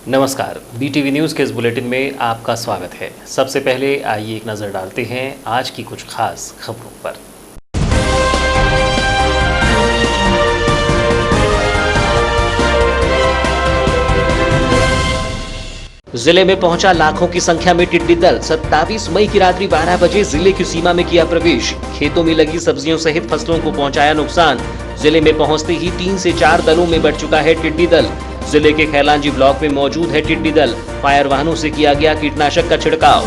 नमस्कार, BTV news के इस बुलेटिन में आपका स्वागत है। सबसे पहले आइए एक नज़र डालते हैं आज की कुछ खास खबरों पर। जिले में पहुंचा लाखों की संख्या में टिड्डी दल। 27 मई की रात्रि 12 बजे जिले की सीमा में किया प्रवेश। खेतों में लगी सब्जियों सहित फसलों को पहुंचाया नुकसान। जिले में पहुंचते ही 3 से 4 दलों में बढ़ चुका है टिड्डी दल। जिले के खैलांजी ब्लॉक में मौजूद है टिड्डी दल। फायर वाहनों से किया गया कीटनाशक का छिड़काव।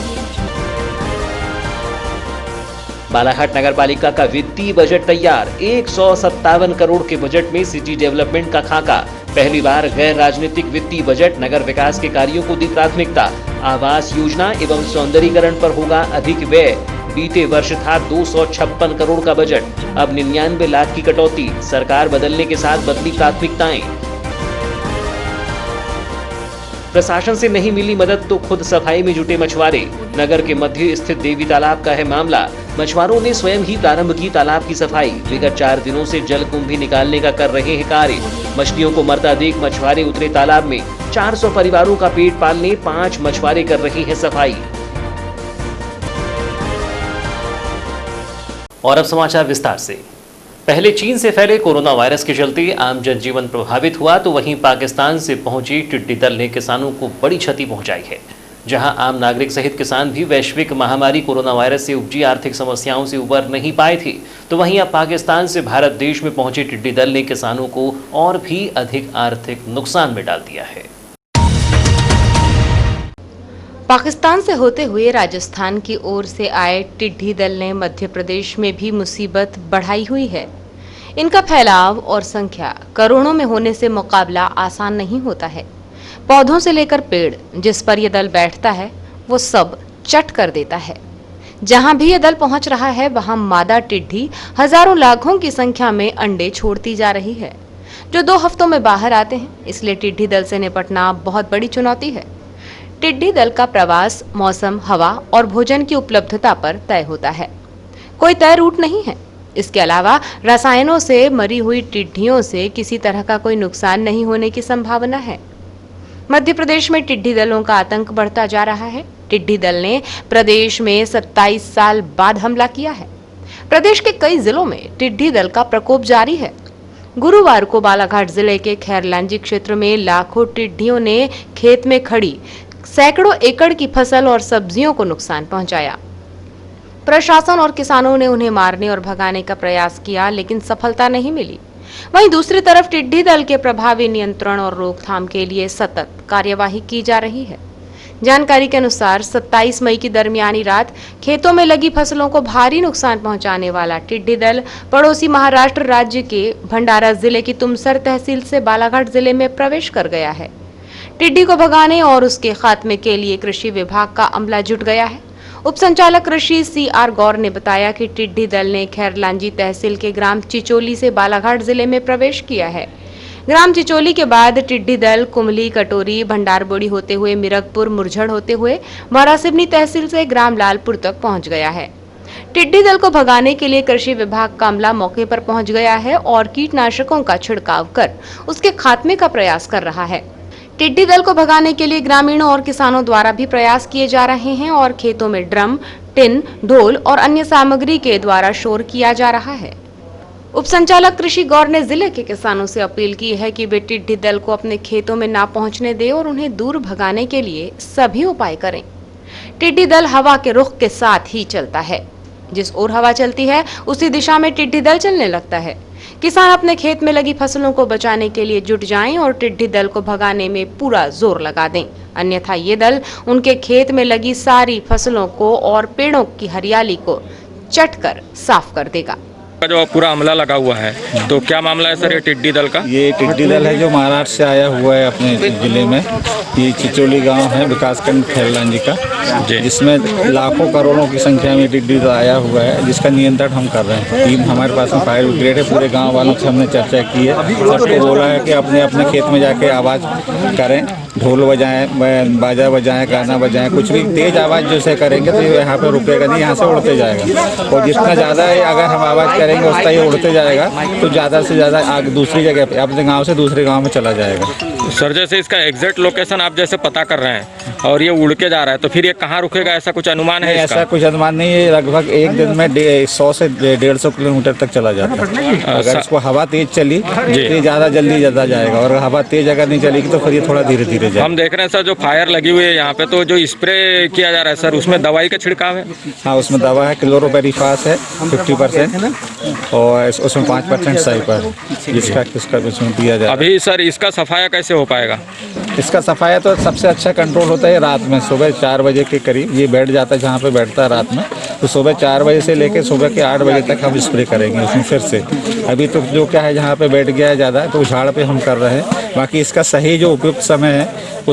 बालाघाट नगर पालिका का वित्तीय बजट तैयार। 157 करोड़ के बजट में सिटी डेवलपमेंट का खाका। पहली बार गैर राजनीतिक वित्तीय बजट नगर विकास के कार्यों को दी प्राथमिकता। आवास योजना एवं सौंदर्यीकरण पर होगा अधिक व्यय। बीते वर्ष था 256 करोड़ का बजट, अब 99 लाख की कटौती। सरकार बदलने के साथ बदली प्राथमिकताएं। प्रशासन से नहीं मिली मदद तो खुद सफाई में जुटे मछुआरे। नगर के मध्य स्थित देवी तालाब का है मामला। मछुआरों ने स्वयं ही प्रारंभ की तालाब की सफाई। विगत 4 दिनों से जल कुंभी निकालने का कर रहे हैं कार्य। मछलियों को मरता देख मछुआरे उतरे तालाब में। 400 परिवारों का पेट पालने 5 मछुआरे कर रहे हैं सफाई। और अब समाचार विस्तार से। पहले चीन से फैले कोरोना वायरस के चलते आम जनजीवन प्रभावित हुआ, तो वहीं पाकिस्तान से पहुंची टिड्डी दल ने किसानों को बड़ी क्षति पहुंचाई है। जहां आम नागरिक सहित किसान भी वैश्विक महामारी कोरोना वायरस से उपजी आर्थिक समस्याओं से उबर नहीं पाए थे, तो वहीं अब पाकिस्तान से भारत देश में पहुंचे टिड्डी दल ने किसानों को और भी अधिक आर्थिक नुकसान में डाल दिया है। पाकिस्तान से होते हुए राजस्थान की ओर से आए टिड्डी दल ने मध्य प्रदेश में भी मुसीबत बढ़ाई हुई है। इनका फैलाव और संख्या करोड़ों में होने से मुकाबला आसान नहीं होता है। पौधों से लेकर पेड़ जिस पर यह दल बैठता है वो सब चट कर देता है। जहां भी यह दल पहुंच रहा है वहां मादा टिड्डी हजारों लाखों की संख्या में अंडे छोड़ती जा रही है, जो 2 हफ्तों में बाहर आते हैं। इसलिए टिड्डी दल से निपटना बहुत बड़ी चुनौती है। टिड्डी दल का प्रवास मौसम, हवा और भोजन की उपलब्धता पर तय होता है। कोई तय रूट नहीं है। इसके अलावा रसायनों से मरी हुई टिड्डियों से किसी तरह का कोई नुकसान नहीं होने की संभावना है। मध्य प्रदेश में टिड्डी दलों का आतंक बढ़ता जा रहा है। टिड्डी दल ने प्रदेश में 27 साल बाद हमला किया है। प्रदेश के कई जिलों में टिड्डी दल का प्रकोप जारी है। गुरुवार को बालाघाट जिले के खैरलांजी क्षेत्र में लाखों टिड्डियों ने खेत में खड़ी सैकड़ों एकड़ की फसल और सब्जियों को नुकसान पहुंचाया। प्रशासन और किसानों ने उन्हें मारने और भगाने का प्रयास किया, लेकिन सफलता नहीं मिली। वहीं दूसरी तरफ टिड्डी दल के प्रभावी नियंत्रण और रोकथाम के लिए सतत कार्यवाही की जा रही है। जानकारी के अनुसार 27 मई की दरमियानी रात खेतों में लगी फसलों को भारी नुकसान पहुंचाने वाला टिड्डी दल पड़ोसी महाराष्ट्र राज्य के भंडारा जिले की तुमसर तहसील से बालाघाट जिले में प्रवेश कर गया है। टिड्डी को भगाने और उसके खात्मे के लिए कृषि विभाग का अमला जुट गया है। उप संचालक कृषि CR गौर ने बताया कि टिड्डी दल ने खैरलांजी तहसील के ग्राम चिचोली से बालाघाट जिले में प्रवेश किया है। ग्राम चिचोली के बाद टिड्डी दल कुमली, कटोरी, भंडारबोड़ी होते हुए मिरगपुर, मुरझड़ होते हुए महारासिवनी तहसील से ग्राम लालपुर तक पहुंच गया है। टिड्डी दल को भगाने के लिए कृषि विभाग का अमला मौके पर पहुंच गया है और कीटनाशकों का छिड़काव कर उसके खात्मे का प्रयास कर रहा है। टिड्डी दल को भगाने के लिए ग्रामीणों और किसानों द्वारा भी प्रयास किए जा रहे हैं और खेतों में ड्रम, टिन, ढोल और अन्य सामग्री के द्वारा शोर किया जा रहा है। उप संचालक कृषि गौर ने जिले के किसानों से अपील की है कि वे टिड्डी दल को अपने खेतों में ना पहुंचने दें और उन्हें दूर भगाने के लिए सभी उपाय करें। टिड्डी दल हवा के रुख के साथ ही चलता है। जिस ओर हवा चलती है उसी दिशा में टिड्डी दल चलने लगता है। किसान अपने खेत में लगी फसलों को बचाने के लिए जुट जाएं और टिड्डी दल को भगाने में पूरा जोर लगा दें, अन्यथा ये दल उनके खेत में लगी सारी फसलों को और पेड़ों की हरियाली को चट कर साफ कर देगा। जो पूरा हमला लगा हुआ है, तो क्या मामला है सर ये टिड्डी दल का? ये टिड्डी दल है जो महाराष्ट्र से आया हुआ है अपने जिले में। ये चिचोली गांव है विकासखंड खैरलांजी का, जिसमें लाखों करोड़ों की संख्या में टिड्डी दल आया हुआ है, जिसका नियंत्रण हम कर रहे हैं। टीम हमारे पास में फायर ब्रिगेड है। पूरे गाँव वालों से हमने चर्चा की है। सबको बोला है कि अपने अपने खेत में जाके आवाज़ करें, ढोल बजाएं, बाजा बजाएं, गाना बजाएं, कुछ भी तेज आवाज़ जैसे करेंगे तो यहाँ पे रुकेगा नहीं, यहाँ से उड़ते जाएगा। और जितना ज़्यादा अगर हम आवाज़ करें करेंगे उतना ये उड़ते जाएगा, तो ज़्यादा से ज़्यादा आगे दूसरी जगह पे अपने गांव से दूसरे गांव में चला जाएगा। सर जैसे इसका एग्जैक्ट लोकेशन आप जैसे पता कर रहे हैं और ये उड़ के जा रहा है, तो फिर ये कहाँ रुकेगा, ऐसा कुछ अनुमान है इसका? ऐसा कुछ अनुमान नहीं है, लगभग एक दिन में 100 से 150 किलोमीटर तक चला जाता है। अगर इसको हवा तेज चली तो ये ज़्यादा जल्दी ज़्यादा जाएगा, और हवा तेज अगर नहीं चलेगी तो फिर ये थोड़ा धीरे धीरे जाएगा। हम देख रहे हैं सर जो फायर लगी हुई है यहाँ पे, तो जो स्प्रे किया जा रहा है सर, उसमें दवाई का छिड़काव है? हाँ, उसमें दवा है, क्लोरोपेरिफास है 50% और उसमें 5% साइपर, जिसका उसमें दिया जाए। अभी सर इसका सफाया कैसे हो पाएगा? इसका सफाया तो सबसे अच्छा कंट्रोल होता है रात में, सुबह 4 बजे के करीब ये बैठ जाता है जहाँ पे बैठता है रात में, तो सुबह 4 बजे से लेकर सुबह के 8 बजे तक हम स्प्रे करेंगे उसमें फिर से। अभी तो जो क्या है जहाँ पे बैठ गया है ज़्यादा तो झाड़ पे हम कर रहे हैं, बाकी इसका सही जो उपयुक्त समय है वो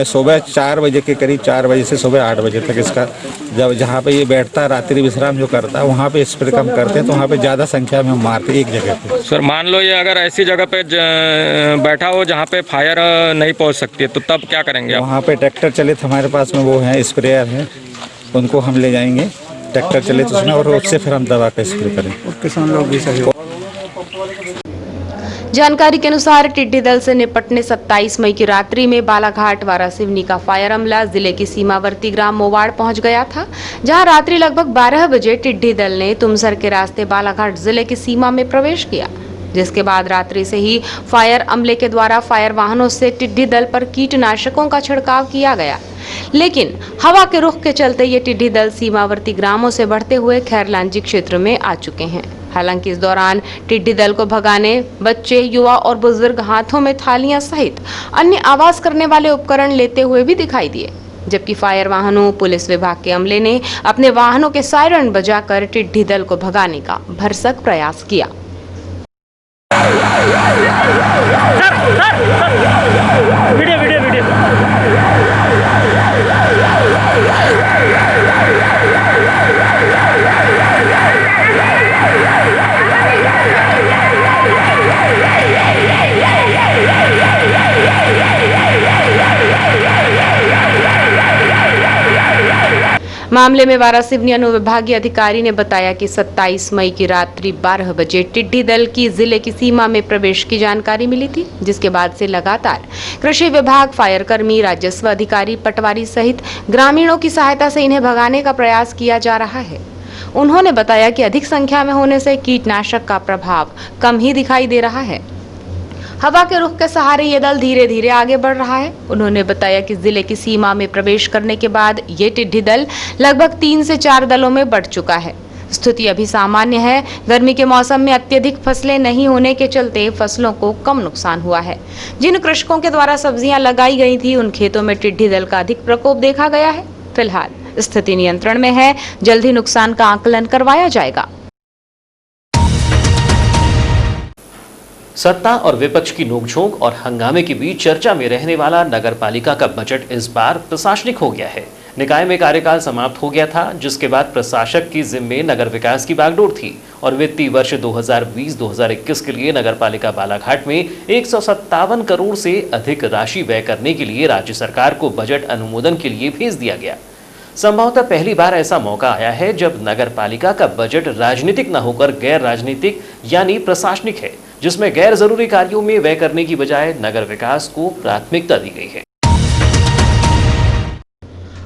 सुबह 4 बजे के करीब, 4 बजे से सुबह 8 बजे तक इसका, जब जहाँ पे ये बैठता है रात्रि विश्राम जो करता है वहाँ पे स्प्रे कम करते हैं, तो वहाँ पे ज़्यादा संख्या में हम मारते हैं एक जगह पे। सर मान लो ये अगर ऐसी जगह पे बैठा हो जहाँ पे फायर नहीं पहुँच सकती है, तो तब क्या करेंगे आप? वहाँ पे ट्रैक्टर चले तो हमारे पास में वो हैं स्प्रेयर हैं, उनको हम ले जाएंगे ट्रैक्टर चले तो उसमें, और उससे फिर हम दवा का स्प्रे करें। किसान लोग भी सही। जानकारी के अनुसार टिड्डी दल से निपटने 27 मई की रात्रि में बालाघाट वारासिवनी का फायर अमला जिले के सीमावर्ती ग्राम मोवाड़ पहुंच गया था, जहां रात्रि लगभग 12 बजे टिड्डी दल ने तुमसर के रास्ते बालाघाट जिले की सीमा में प्रवेश किया, जिसके बाद रात्रि से ही फायर अमले के द्वारा फायर वाहनों से टिड्डी दल पर कीटनाशकों का छिड़काव किया गया। लेकिन हवा के रुख के चलते ये टिड्डी दल सीमावर्ती ग्रामों से बढ़ते हुए खैरलांजी क्षेत्र में आ चुके हैं। हालांकि इस दौरान टिड्डी दल को भगाने बच्चे, युवा और बुजुर्ग हाथों में थालियां सहित अन्य आवाज करने वाले उपकरण लेते हुए भी दिखाई दिए, जबकि फायर वाहनों, पुलिस विभाग के अमले ने अपने वाहनों के सायरन बजाकर टिड्डी दल को भगाने का भरसक प्रयास किया। मामले में वारासिवनी अनुविभागीय अधिकारी ने बताया कि 27 मई की रात्रि 12 बजे टिड्डी दल की जिले की सीमा में प्रवेश की जानकारी मिली थी, जिसके बाद से लगातार कृषि विभाग, फायर कर्मी, राजस्व अधिकारी, पटवारी सहित ग्रामीणों की सहायता से इन्हें भगाने का प्रयास किया जा रहा है। उन्होंने बताया कि अधिक संख्या में होने से कीटनाशक का प्रभाव कम ही दिखाई दे रहा है। हवा के रुख के सहारे ये दल धीरे धीरे आगे बढ़ रहा है। उन्होंने बताया कि जिले की सीमा में प्रवेश करने के बाद ये टिड्डी दल लगभग 3 से 4 दलों में बढ़ चुका है। स्थिति अभी सामान्य है। गर्मी के मौसम में अत्यधिक फसलें नहीं होने के चलते फसलों को कम नुकसान हुआ है। जिन कृषकों के द्वारा सब्जियां लगाई गई थी उन खेतों में टिड्डी दल का अधिक प्रकोप देखा गया है। फिलहाल स्थिति नियंत्रण में है, जल्द ही नुकसान का आकलन करवाया जाएगा। सत्ता और विपक्ष की नोकझोंक और हंगामे के बीच चर्चा में रहने वाला नगर पालिका का बजट इस बार प्रशासनिक हो गया है। निकाय में कार्यकाल समाप्त हो गया था, जिसके बाद प्रशासक की जिम्मे नगर विकास की बागडोर थी और वित्तीय वर्ष 2020-2021 के लिए नगर पालिका बालाघाट में 157 करोड़ से अधिक राशि व्यय करने के लिए राज्य सरकार को बजट अनुमोदन के लिए भेज दिया गया। संभवतः पहली बार ऐसा मौका आया है जब नगर पालिका का बजट राजनीतिक न होकर गैर राजनीतिक यानी प्रशासनिक है, जिसमें गैर जरूरी कार्यों में व्यय करने की बजाय नगर विकास को प्राथमिकता दी गई है।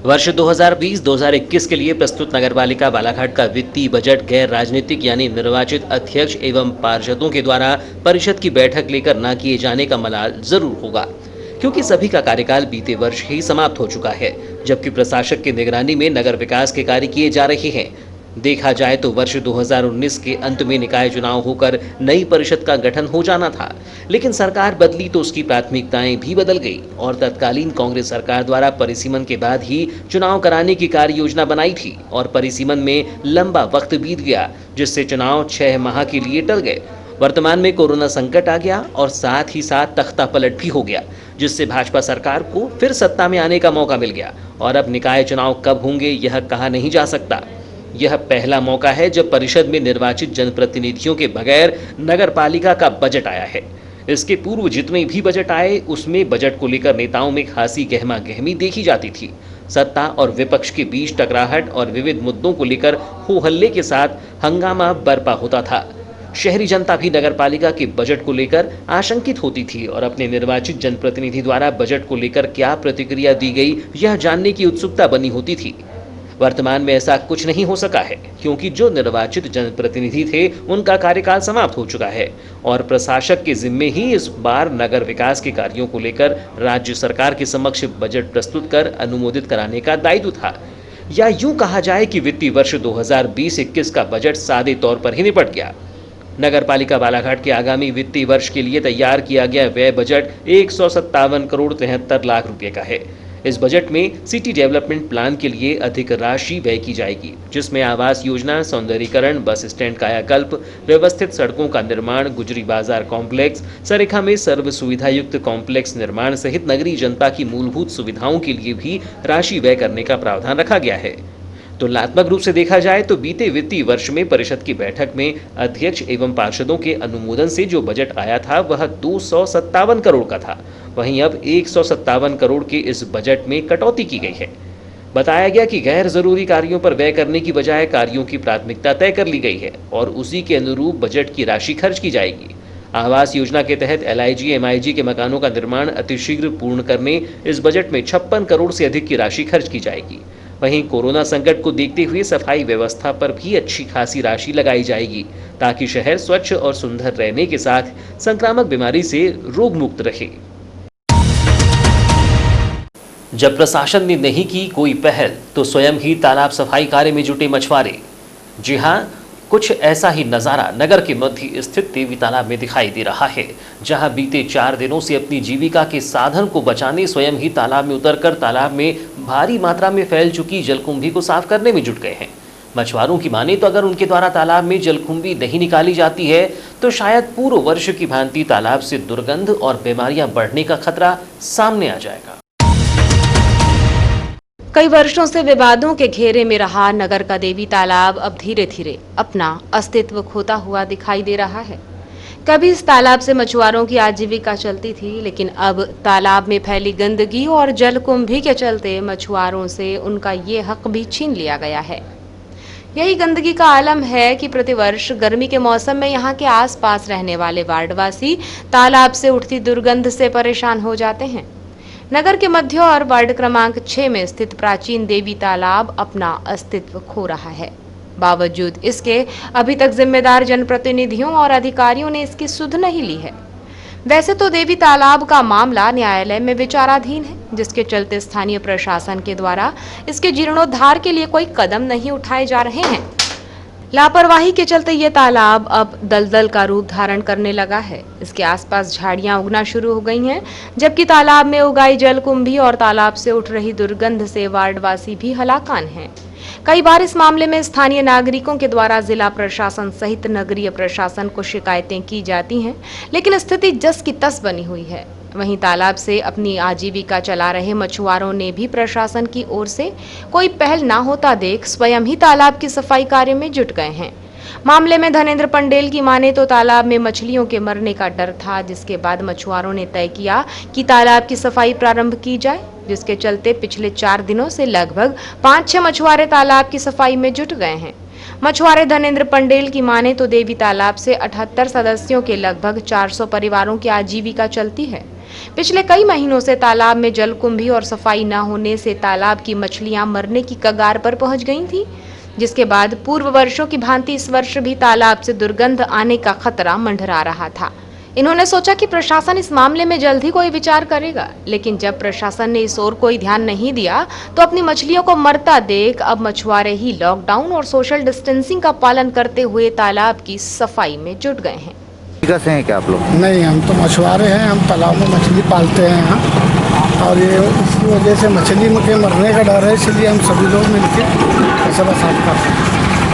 वर्ष 2020-2021 के लिए प्रस्तुत नगरपालिका बालाघाट का वित्तीय बजट गैर राजनीतिक यानी निर्वाचित अध्यक्ष एवं पार्षदों के द्वारा परिषद की बैठक लेकर न किए जाने का मलाल जरूर होगा, क्योंकि सभी का कार्यकाल बीते वर्ष ही समाप्त हो चुका है, जबकि प्रशासक की निगरानी में नगर विकास के कार्य किए जा रहे हैं। देखा जाए तो वर्ष 2019 के अंत में निकाय चुनाव होकर नई परिषद का गठन हो जाना था, लेकिन सरकार बदली तो उसकी प्राथमिकताएं भी बदल गई और तत्कालीन कांग्रेस सरकार द्वारा परिसीमन के बाद ही चुनाव कराने की कार्य योजना बनाई थी और परिसीमन में लंबा वक्त बीत गया, जिससे चुनाव 6 माह के लिए टल गए। वर्तमान में कोरोना संकट आ गया और साथ ही साथ तख्ता पलट भी हो गया, जिससे भाजपा सरकार को फिर सत्ता में आने का मौका मिल गया और अब निकाय चुनाव कब होंगे यह कहा नहीं जा सकता। यह पहला मौका है जब परिषद में निर्वाचित जनप्रतिनिधियों के बगैर नगर पालिका का बजट आया है। इसके पूर्व जितने भी बजट आए उसमें बजट को लेकर नेताओं में खासी गहमा गहमी देखी जाती थी। सत्ता और विपक्ष के बीच टकराहट और विविध मुद्दों को लेकर हो हल्ले के साथ हंगामा बरपा होता था। शहरी जनता भी नगरपालिका के बजट को लेकर आशंकित होती थी और अपने निर्वाचित जनप्रतिनिधि द्वारा बजट को लेकर क्या प्रतिक्रिया दी गई यह जानने की उत्सुकता बनी होती थी। वर्तमान में ऐसा कुछ नहीं हो सका है क्योंकि जो निर्वाचित जनप्रतिनिधि थे उनका कार्यकाल समाप्त हो चुका है और प्रशासक के जिम्मे ही इस बार नगर विकास के कार्यों को लेकर राज्य सरकार के समक्ष बजट प्रस्तुत कर अनुमोदित कराने का दायित्व था। या यूं कहा जाए कि वित्तीय वर्ष 2020-21 का बजट सादे तौर पर ही निपट गया। नगरपालिका बालाघाट के आगामी वित्तीय वर्ष के लिए तैयार किया गया व्यय बजट 157 करोड़ 73 लाख रुपए का है। इस बजट में सिटी डेवलपमेंट प्लान के लिए अधिक राशि व्यय की जाएगी, जिसमें आवास योजना, सौंदर्यीकरण, बस स्टैंड कायाकल्प, व्यवस्थित सड़कों का निर्माण, गुजरी बाजार कॉम्प्लेक्स, सरेखा में सर्व सुविधा युक्त कॉम्प्लेक्स निर्माण सहित नगरीय जनता की मूलभूत सुविधाओं के लिए भी राशि व्यय करने का प्रावधान रखा गया है। तुलनात्मक रूप से देखा जाए तो बीते वित्तीय वर्ष में परिषद की बैठक में अध्यक्ष एवं पार्षदों के अनुमोदन से जो बजट आया था वह 257 करोड़ का था। वहीं अब 157 करोड़ के इस बजट में कटौती की गई है। बताया गया कि गैर जरूरी कार्यों पर व्यय करने की बजाय कार्यों की प्राथमिकता तय कर ली गई है और उसी के अनुरूप बजट की राशि खर्च की जाएगी। आवास योजना के तहत LIG, MIG के मकानों का निर्माण अतिशीघ्र पूर्ण करने इस बजट में 56 करोड़ से अधिक की राशि खर्च की जाएगी। वहीं कोरोना संकट को देखते हुए सफाई व्यवस्था पर भी अच्छी खासी राशि लगाई जाएगी ताकि शहर स्वच्छ और सुंदर रहने के साथ संक्रामक बीमारी से रोग मुक्त रहे। जब प्रशासन ने नहीं की कोई पहल तो स्वयं ही तालाब सफाई कार्य में जुटे मछुआरे। जी हां, कुछ ऐसा ही नज़ारा नगर के मध्य स्थित देवी तालाब में दिखाई दे रहा है, जहां बीते 4 दिनों से अपनी जीविका के साधन को बचाने स्वयं ही तालाब में उतरकर तालाब में भारी मात्रा में फैल चुकी जलकुंभी को साफ करने में जुट गए हैं। मछुआरों की माने तो अगर उनके द्वारा तालाब में जलकुंभी नहीं निकाली जाती है तो शायद पूर्व वर्ष की भांति तालाब से दुर्गंध और बीमारियां बढ़ने का खतरा सामने आ जाएगा। कई वर्षों से विवादों के घेरे में रहा नगर का देवी तालाब अब धीरे धीरे अपना अस्तित्व खोता हुआ दिखाई दे रहा है। कभी इस तालाब से मछुआरों की आजीविका चलती थी, लेकिन अब तालाब में फैली गंदगी और जलकुंभी के चलते मछुआरों से उनका ये हक भी छीन लिया गया है। यही गंदगी का आलम है कि प्रतिवर्ष गर्मी के मौसम में यहाँ के आसपास रहने वाले वार्डवासी तालाब से उठती दुर्गंध से परेशान हो जाते हैं। नगर के मध्य और वार्ड क्रमांक 6 में स्थित प्राचीन देवी तालाब अपना अस्तित्व खो रहा है। बावजूद इसके अभी तक जिम्मेदार जनप्रतिनिधियों और अधिकारियों ने इसकी सुध नहीं ली है। वैसे तो देवी तालाब का मामला न्यायालय में विचाराधीन है, जिसके चलते स्थानीय प्रशासन के द्वारा इसके जीर्णोद्धार के लिए कोई कदम नहीं उठाए जा रहे हैं। लापरवाही के चलते ये तालाब अब दलदल का रूप धारण करने लगा है। इसके आसपास झाड़ियां उगना शुरू हो गई हैं, जबकि तालाब में उगाई जलकुंभी और तालाब से उठ रही दुर्गंध से वार्डवासी भी हलाकान हैं। कई बार इस मामले में स्थानीय नागरिकों के द्वारा जिला प्रशासन सहित नगरीय प्रशासन को शिकायतें की जाती हैं, लेकिन स्थिति जस की तस बनी हुई है। वहीं तालाब से अपनी आजीविका चला रहे मछुआरों ने भी प्रशासन की ओर से कोई पहल ना होता देख स्वयं ही तालाब की सफाई कार्य में जुट गए हैं। मामले में धनेंद्र पंडेल की माने तो तालाब में मछलियों के मरने का डर था, जिसके बाद मछुआरों ने तय किया कि तालाब की सफाई प्रारंभ की जाए, जिसके चलते पिछले 4 दिनों से लगभग 5-6 मछुआरे तालाब की सफाई में जुट गए हैं। मछुआरे धनेंद्र पंडेल की माने तो देवी तालाब से 78 सदस्यों के लगभग 400 परिवारों की आजीविका चलती है। पिछले कई महीनों से तालाब में जलकुंभी और सफाई न होने से तालाब की मछलियां मरने की कगार पर पहुंच गई थी, जिसके बाद पूर्व वर्षों की भांति इस वर्ष भी तालाब से दुर्गंध आने का खतरा मंडरा रहा था। इन्होंने सोचा कि प्रशासन इस मामले में जल्द ही कोई विचार करेगा, लेकिन जब प्रशासन ने इस ओर कोई ध्यान नहीं दिया तो अपनी मछलियों को मरता देख अब मछुआरे ही लॉकडाउन और सोशल डिस्टेंसिंग का पालन करते हुए तालाब की सफाई में जुट गए हैं। कैसे हैं क्या आप लोग? नहीं, हम तो मछुआरे हैं, हम तालाब में मछली पालते हैं यहाँ, और ये इसी वजह से मछली के मरने का डर है, इसलिए हम सभी लोग मिलकर ऐसा बसात करते हैं।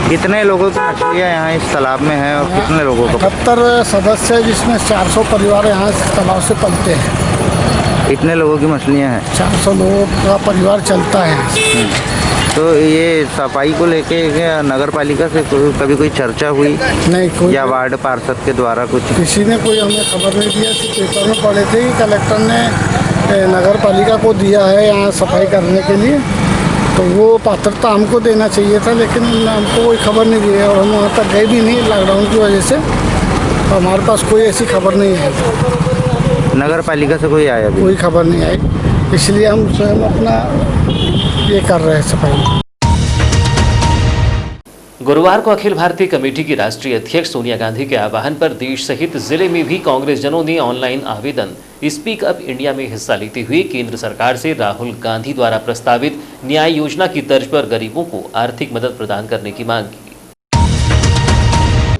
कितने लोगों की मछलियाँ यहाँ इस तालाब में हैं और कितने लोगों को? 78 सदस्य है, जिसमें 400 परिवार यहाँ इस तालाब से पलते हैं। इतने लोगों की मछलियाँ हैं? 400 लोगों का परिवार चलता है। तो ये सफाई को लेके नगर पालिका से कभी कोई चर्चा हुई? नहीं, कोई या वार्ड पार्षद के द्वारा कुछ? किसी ने कोई हमें खबर नहीं दिया। पेपर में पढ़े थे कि कलेक्टर ने नगर पालिका को दिया है यहाँ सफाई करने के लिए, तो वो पात्रता हमको देना चाहिए था, लेकिन हमको कोई खबर नहीं दी है और हम वहाँ तक गए भी नहीं लॉकडाउन की वजह से। तो हमारे पास कोई ऐसी खबर नहीं है, नगर पालिका से कोई आया भी? कोई खबर नहीं आई, इसलिए हम स्वयं अपना ये कर रहे हैं सफाई। गुरुवार को अखिल भारतीय कमेटी की राष्ट्रीय अध्यक्ष सोनिया गांधी के आह्वान पर देश सहित जिले में भी कांग्रेस जनों ने ऑनलाइन आवेदन स्पीक अप इंडिया में हिस्सा लेते हुए केंद्र सरकार से राहुल गांधी द्वारा प्रस्तावित न्याय योजना की तर्ज पर गरीबों को आर्थिक मदद प्रदान करने की मांग की।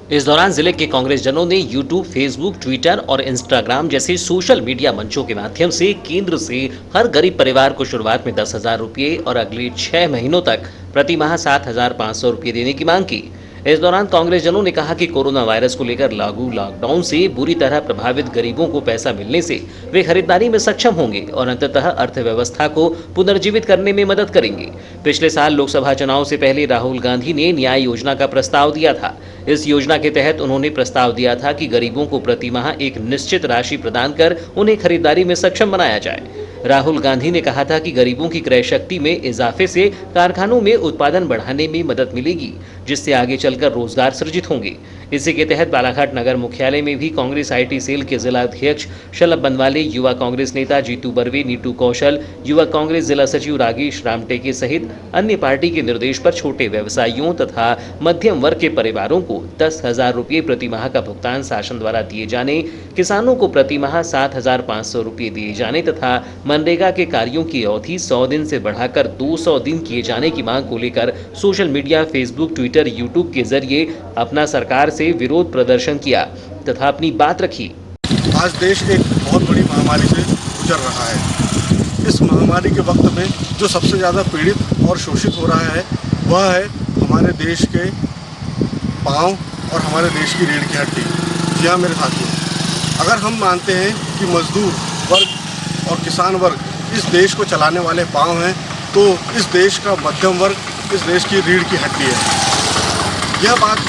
इस दौरान जिले के कांग्रेस जनों ने यूट्यूब, फेसबुक, ट्विटर और इंस्टाग्राम जैसे सोशल मीडिया मंचों के माध्यम से केंद्र से हर गरीब परिवार को शुरुआत में 10,000 रुपये और अगले 6 महीनों तक प्रति माह 7,500 रुपये देने की मांग की। इस दौरान कांग्रेस जनों ने कहा कि कोरोना वायरस को लेकर लागू लॉकडाउन से बुरी तरह प्रभावित गरीबों को पैसा मिलने से वे खरीदारी में सक्षम होंगे और अंततः अर्थव्यवस्था को पुनर्जीवित करने में मदद करेंगे। पिछले साल लोकसभा चुनाव से पहले राहुल गांधी ने न्याय योजना का प्रस्ताव दिया था। इस योजना के तहत उन्होंने प्रस्ताव दिया था कि गरीबों को प्रति माह एक निश्चित राशि प्रदान कर उन्हें खरीदारी में सक्षम बनाया जाए। राहुल गांधी ने कहा था कि गरीबों की क्रय शक्ति में इजाफे से कारखानों में उत्पादन बढ़ाने में मदद मिलेगी, जिससे आगे चलकर रोजगार सृजित होंगे। इसी के तहत बालाघाट नगर मुख्यालय में भी कांग्रेस आईटी सेल के जिला अध्यक्ष शलभ बनवाले, युवा कांग्रेस नेता जीतू बर्वे, नीटू कौशल, युवा कांग्रेस जिला सचिव रागेश रामटेके सहित अन्य पार्टी के निर्देश पर छोटे व्यवसायियों तथा मध्यम वर्ग के परिवारों को 10,000 रुपये प्रति माह का भुगतान शासन द्वारा दिए जाने, किसानों को प्रति माह 7,500 रुपये दिए जाने तथा मनरेगा के कार्यों की अवधि 100 दिन से बढ़ाकर 200 दिन किए जाने की मांग को लेकर social media, Facebook, Twitter, YouTube के जरिए अपना सरकार से विरोध प्रदर्शन किया तथा अपनी बात रखी। आज देश एक बहुत बड़ी महामारी से गुजर रहा है। इस महामारी के वक्त में जो सबसे ज़्यादा पीड़ित और शोषित हो रहा है वह है हमारे देश के पाँव और हमारे देश की रीढ़ की हड्डी। जी हाँ मेरे साथियों, अगर हम मानते हैं कि मजदूर वर्ग और किसान वर्ग इस देश को चलाने वाले पाँव हैं, तो इस देश का मध्यम वर्ग इस देश की रीढ़ की हड्डी है। यह बात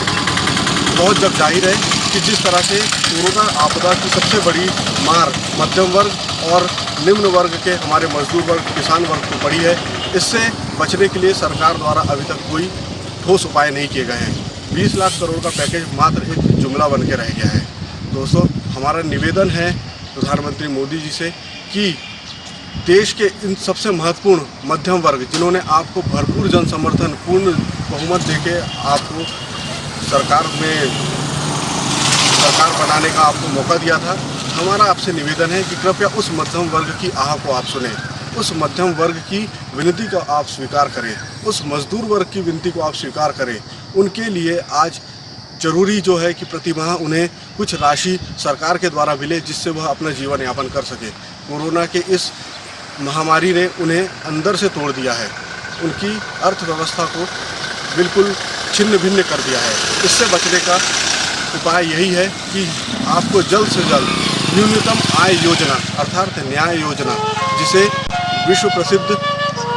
बहुत जग जाहिर है कि जिस तरह से कोरोना आपदा की सबसे बड़ी मार मध्यम वर्ग और निम्न वर्ग के हमारे मजदूर वर्ग, किसान वर्ग को पड़ी है, इससे बचने के लिए सरकार द्वारा अभी तक कोई ठोस उपाय नहीं किए गए हैं। 20 लाख करोड़ का पैकेज मात्र एक जुमला बन के रह गया है। दोस्तों, हमारा निवेदन है प्रधानमंत्री मोदी जी से कि देश के इन सबसे महत्वपूर्ण मध्यम वर्ग, जिन्होंने आपको भरपूर जन समर्थन, पूर्ण बहुमत देके आपको सरकार बनाने का आपको मौका दिया था, हमारा आपसे निवेदन है कि कृपया उस मध्यम वर्ग की आह को आप सुनें, उस मध्यम वर्ग की विनती को आप स्वीकार करें, उस मजदूर वर्ग की विनती को आप स्वीकार करें। उनके लिए आज जरूरी जो है कि प्रति माह उन्हें कुछ राशि सरकार के द्वारा मिले, जिससे वह अपना जीवन यापन कर सके। कोरोना के इस महामारी ने उन्हें अंदर से तोड़ दिया है, उनकी अर्थव्यवस्था को बिल्कुल छिन्न भिन्न कर दिया है। इससे बचने का उपाय यही है कि आपको जल्द से जल्द न्यूनतम आय योजना अर्थात न्याय योजना, जिसे विश्व प्रसिद्ध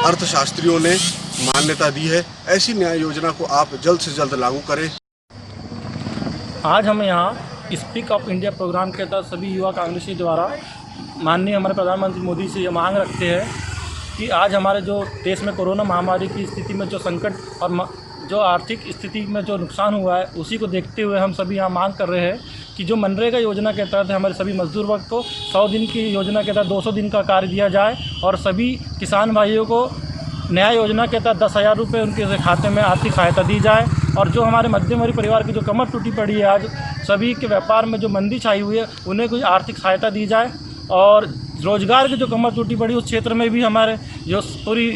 अर्थशास्त्रियों ने मान्यता दी है, ऐसी न्याय योजना को आप जल्द से जल्द लागू करें। आज हम यहाँ स्पीक अप इंडिया प्रोग्राम के तहत सभी युवा कांग्रेसी द्वारा माननीय हमारे प्रधानमंत्री मोदी से ये मांग रखते हैं कि आज हमारे जो देश में कोरोना महामारी की स्थिति में जो संकट और जो आर्थिक स्थिति में जो नुकसान हुआ है, उसी को देखते हुए हम सभी यहाँ मांग कर रहे हैं कि जो मनरेगा योजना के तहत हमारे सभी मजदूर वर्ग को 100 दिन की योजना के तहत 200 दिन का कार्य दिया जाए और सभी किसान भाइयों को न्याय योजना के तहत 10,000 रुपये उनके खाते में आर्थिक सहायता दी जाए। और जो हमारे मध्यम वर्ग परिवार की जो कमर टूटी पड़ी है, आज सभी के व्यापार में जो मंदी छाई हुई है, उन्हें कोई आर्थिक सहायता दी जाए। और रोजगार की जो कमर टूटी पड़ी उस क्षेत्र में भी हमारे जो पूरी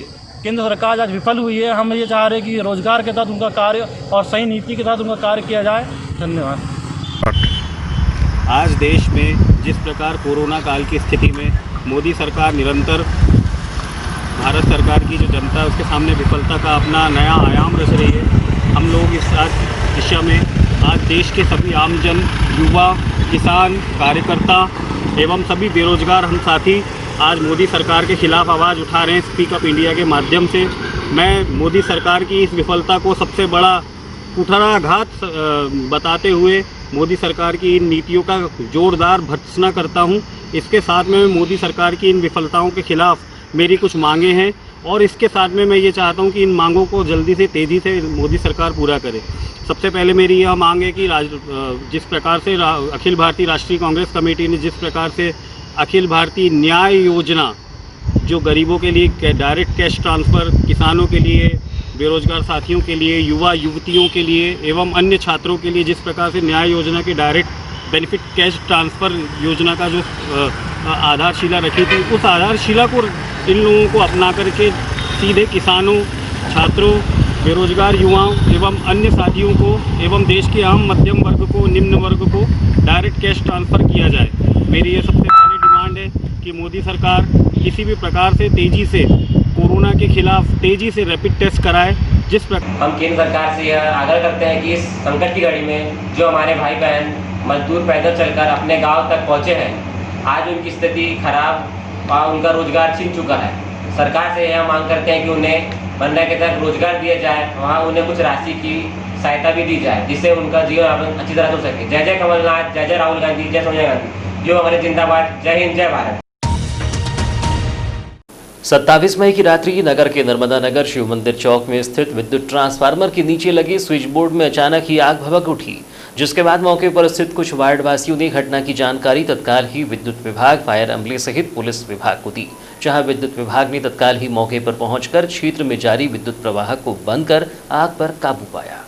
केंद्र सरकार आज विफल हुई है, हम ये चाह रहे हैं कि रोजगार के तहत उनका कार्य और सही नीति के तहत उनका कार्य किया जाए। धन्यवाद। आज देश में जिस प्रकार कोरोना काल की स्थिति में मोदी सरकार निरंतर भारत सरकार की जो जनता है उसके सामने विफलता का अपना नया आयाम रच रही है, हम लोग इस दिशा में आज देश के सभी आमजन, युवा, किसान, कार्यकर्ता एवं सभी बेरोजगार हम साथी आज मोदी सरकार के खिलाफ आवाज़ उठा रहे हैं स्पीक अप इंडिया के माध्यम से। मैं मोदी सरकार की इस विफलता को सबसे बड़ा कुठाराघात बताते हुए मोदी सरकार की इन नीतियों का जोरदार भर्त्सना करता हूं। इसके साथ में मोदी सरकार की इन विफलताओं के खिलाफ मेरी कुछ मांगे हैं। और इसके साथ में मैं ये चाहता हूँ कि इन मांगों को जल्दी से तेज़ी से मोदी सरकार पूरा करे। सबसे पहले मेरी यह मांग है कि जिस प्रकार से अखिल भारतीय राष्ट्रीय कांग्रेस कमेटी ने जिस प्रकार से अखिल भारतीय न्याय योजना, जो गरीबों के लिए डायरेक्ट कैश ट्रांसफ़र, किसानों के लिए, बेरोजगार साथियों के लिए, युवा युवतियों के लिए एवं अन्य छात्रों के लिए जिस प्रकार से न्याय योजना की डायरेक्ट बेनिफिट कैश ट्रांसफ़र योजना का जो आधारशिला रखी थी, उस आधारशिला को इन लोगों को अपना करके सीधे किसानों, छात्रों, बेरोजगार युवाओं एवं अन्य साथियों को एवं देश के आम मध्यम वर्ग को, निम्न वर्ग को डायरेक्ट कैश ट्रांसफ़र किया जाए। मेरी ये सबसे पहली डिमांड है कि मोदी सरकार किसी भी प्रकार से तेज़ी से कोरोना के खिलाफ तेज़ी से रैपिड टेस्ट कराए। जिस प्रकार हम केंद्र सरकार से यह आग्रह करते हैं कि इस संकट की घड़ी में जो हमारे भाई बहन मजदूर पैदल चलकर अपने गांव तक पहुंचे हैं, आज उनकी स्थिति खराब और उनका रोजगार छिन चुका है। सरकार से यह मांग करते हैं कि उन्हें बनने के तक रोजगार दिया जाए, वहाँ उन्हें कुछ राशि की सहायता भी दी जाए जिससे उनका जीवन अच्छी तरह हो सके। जय जय कमलनाथ, जय जय राहुल गांधी, जय सोनिया गांधी, जो हमारे जिंदाबाद। जय हिंद, जय भारत। 27 मई की रात्रि नगर के नर्मदा नगर शिव मंदिर चौक में स्थित विद्युत ट्रांसफार्मर के नीचे लगे स्विच बोर्ड में अचानक ही आग भभक उठी, जिसके बाद मौके पर स्थित कुछ वार्ड वासियों ने घटना की जानकारी तत्काल ही विद्युत विभाग, फायर अमले सहित पुलिस विभाग को दी, जहां विद्युत विभाग ने तत्काल ही मौके पर पहुंचकर क्षेत्र में जारी विद्युत प्रवाह को बंद कर आग पर काबू पाया।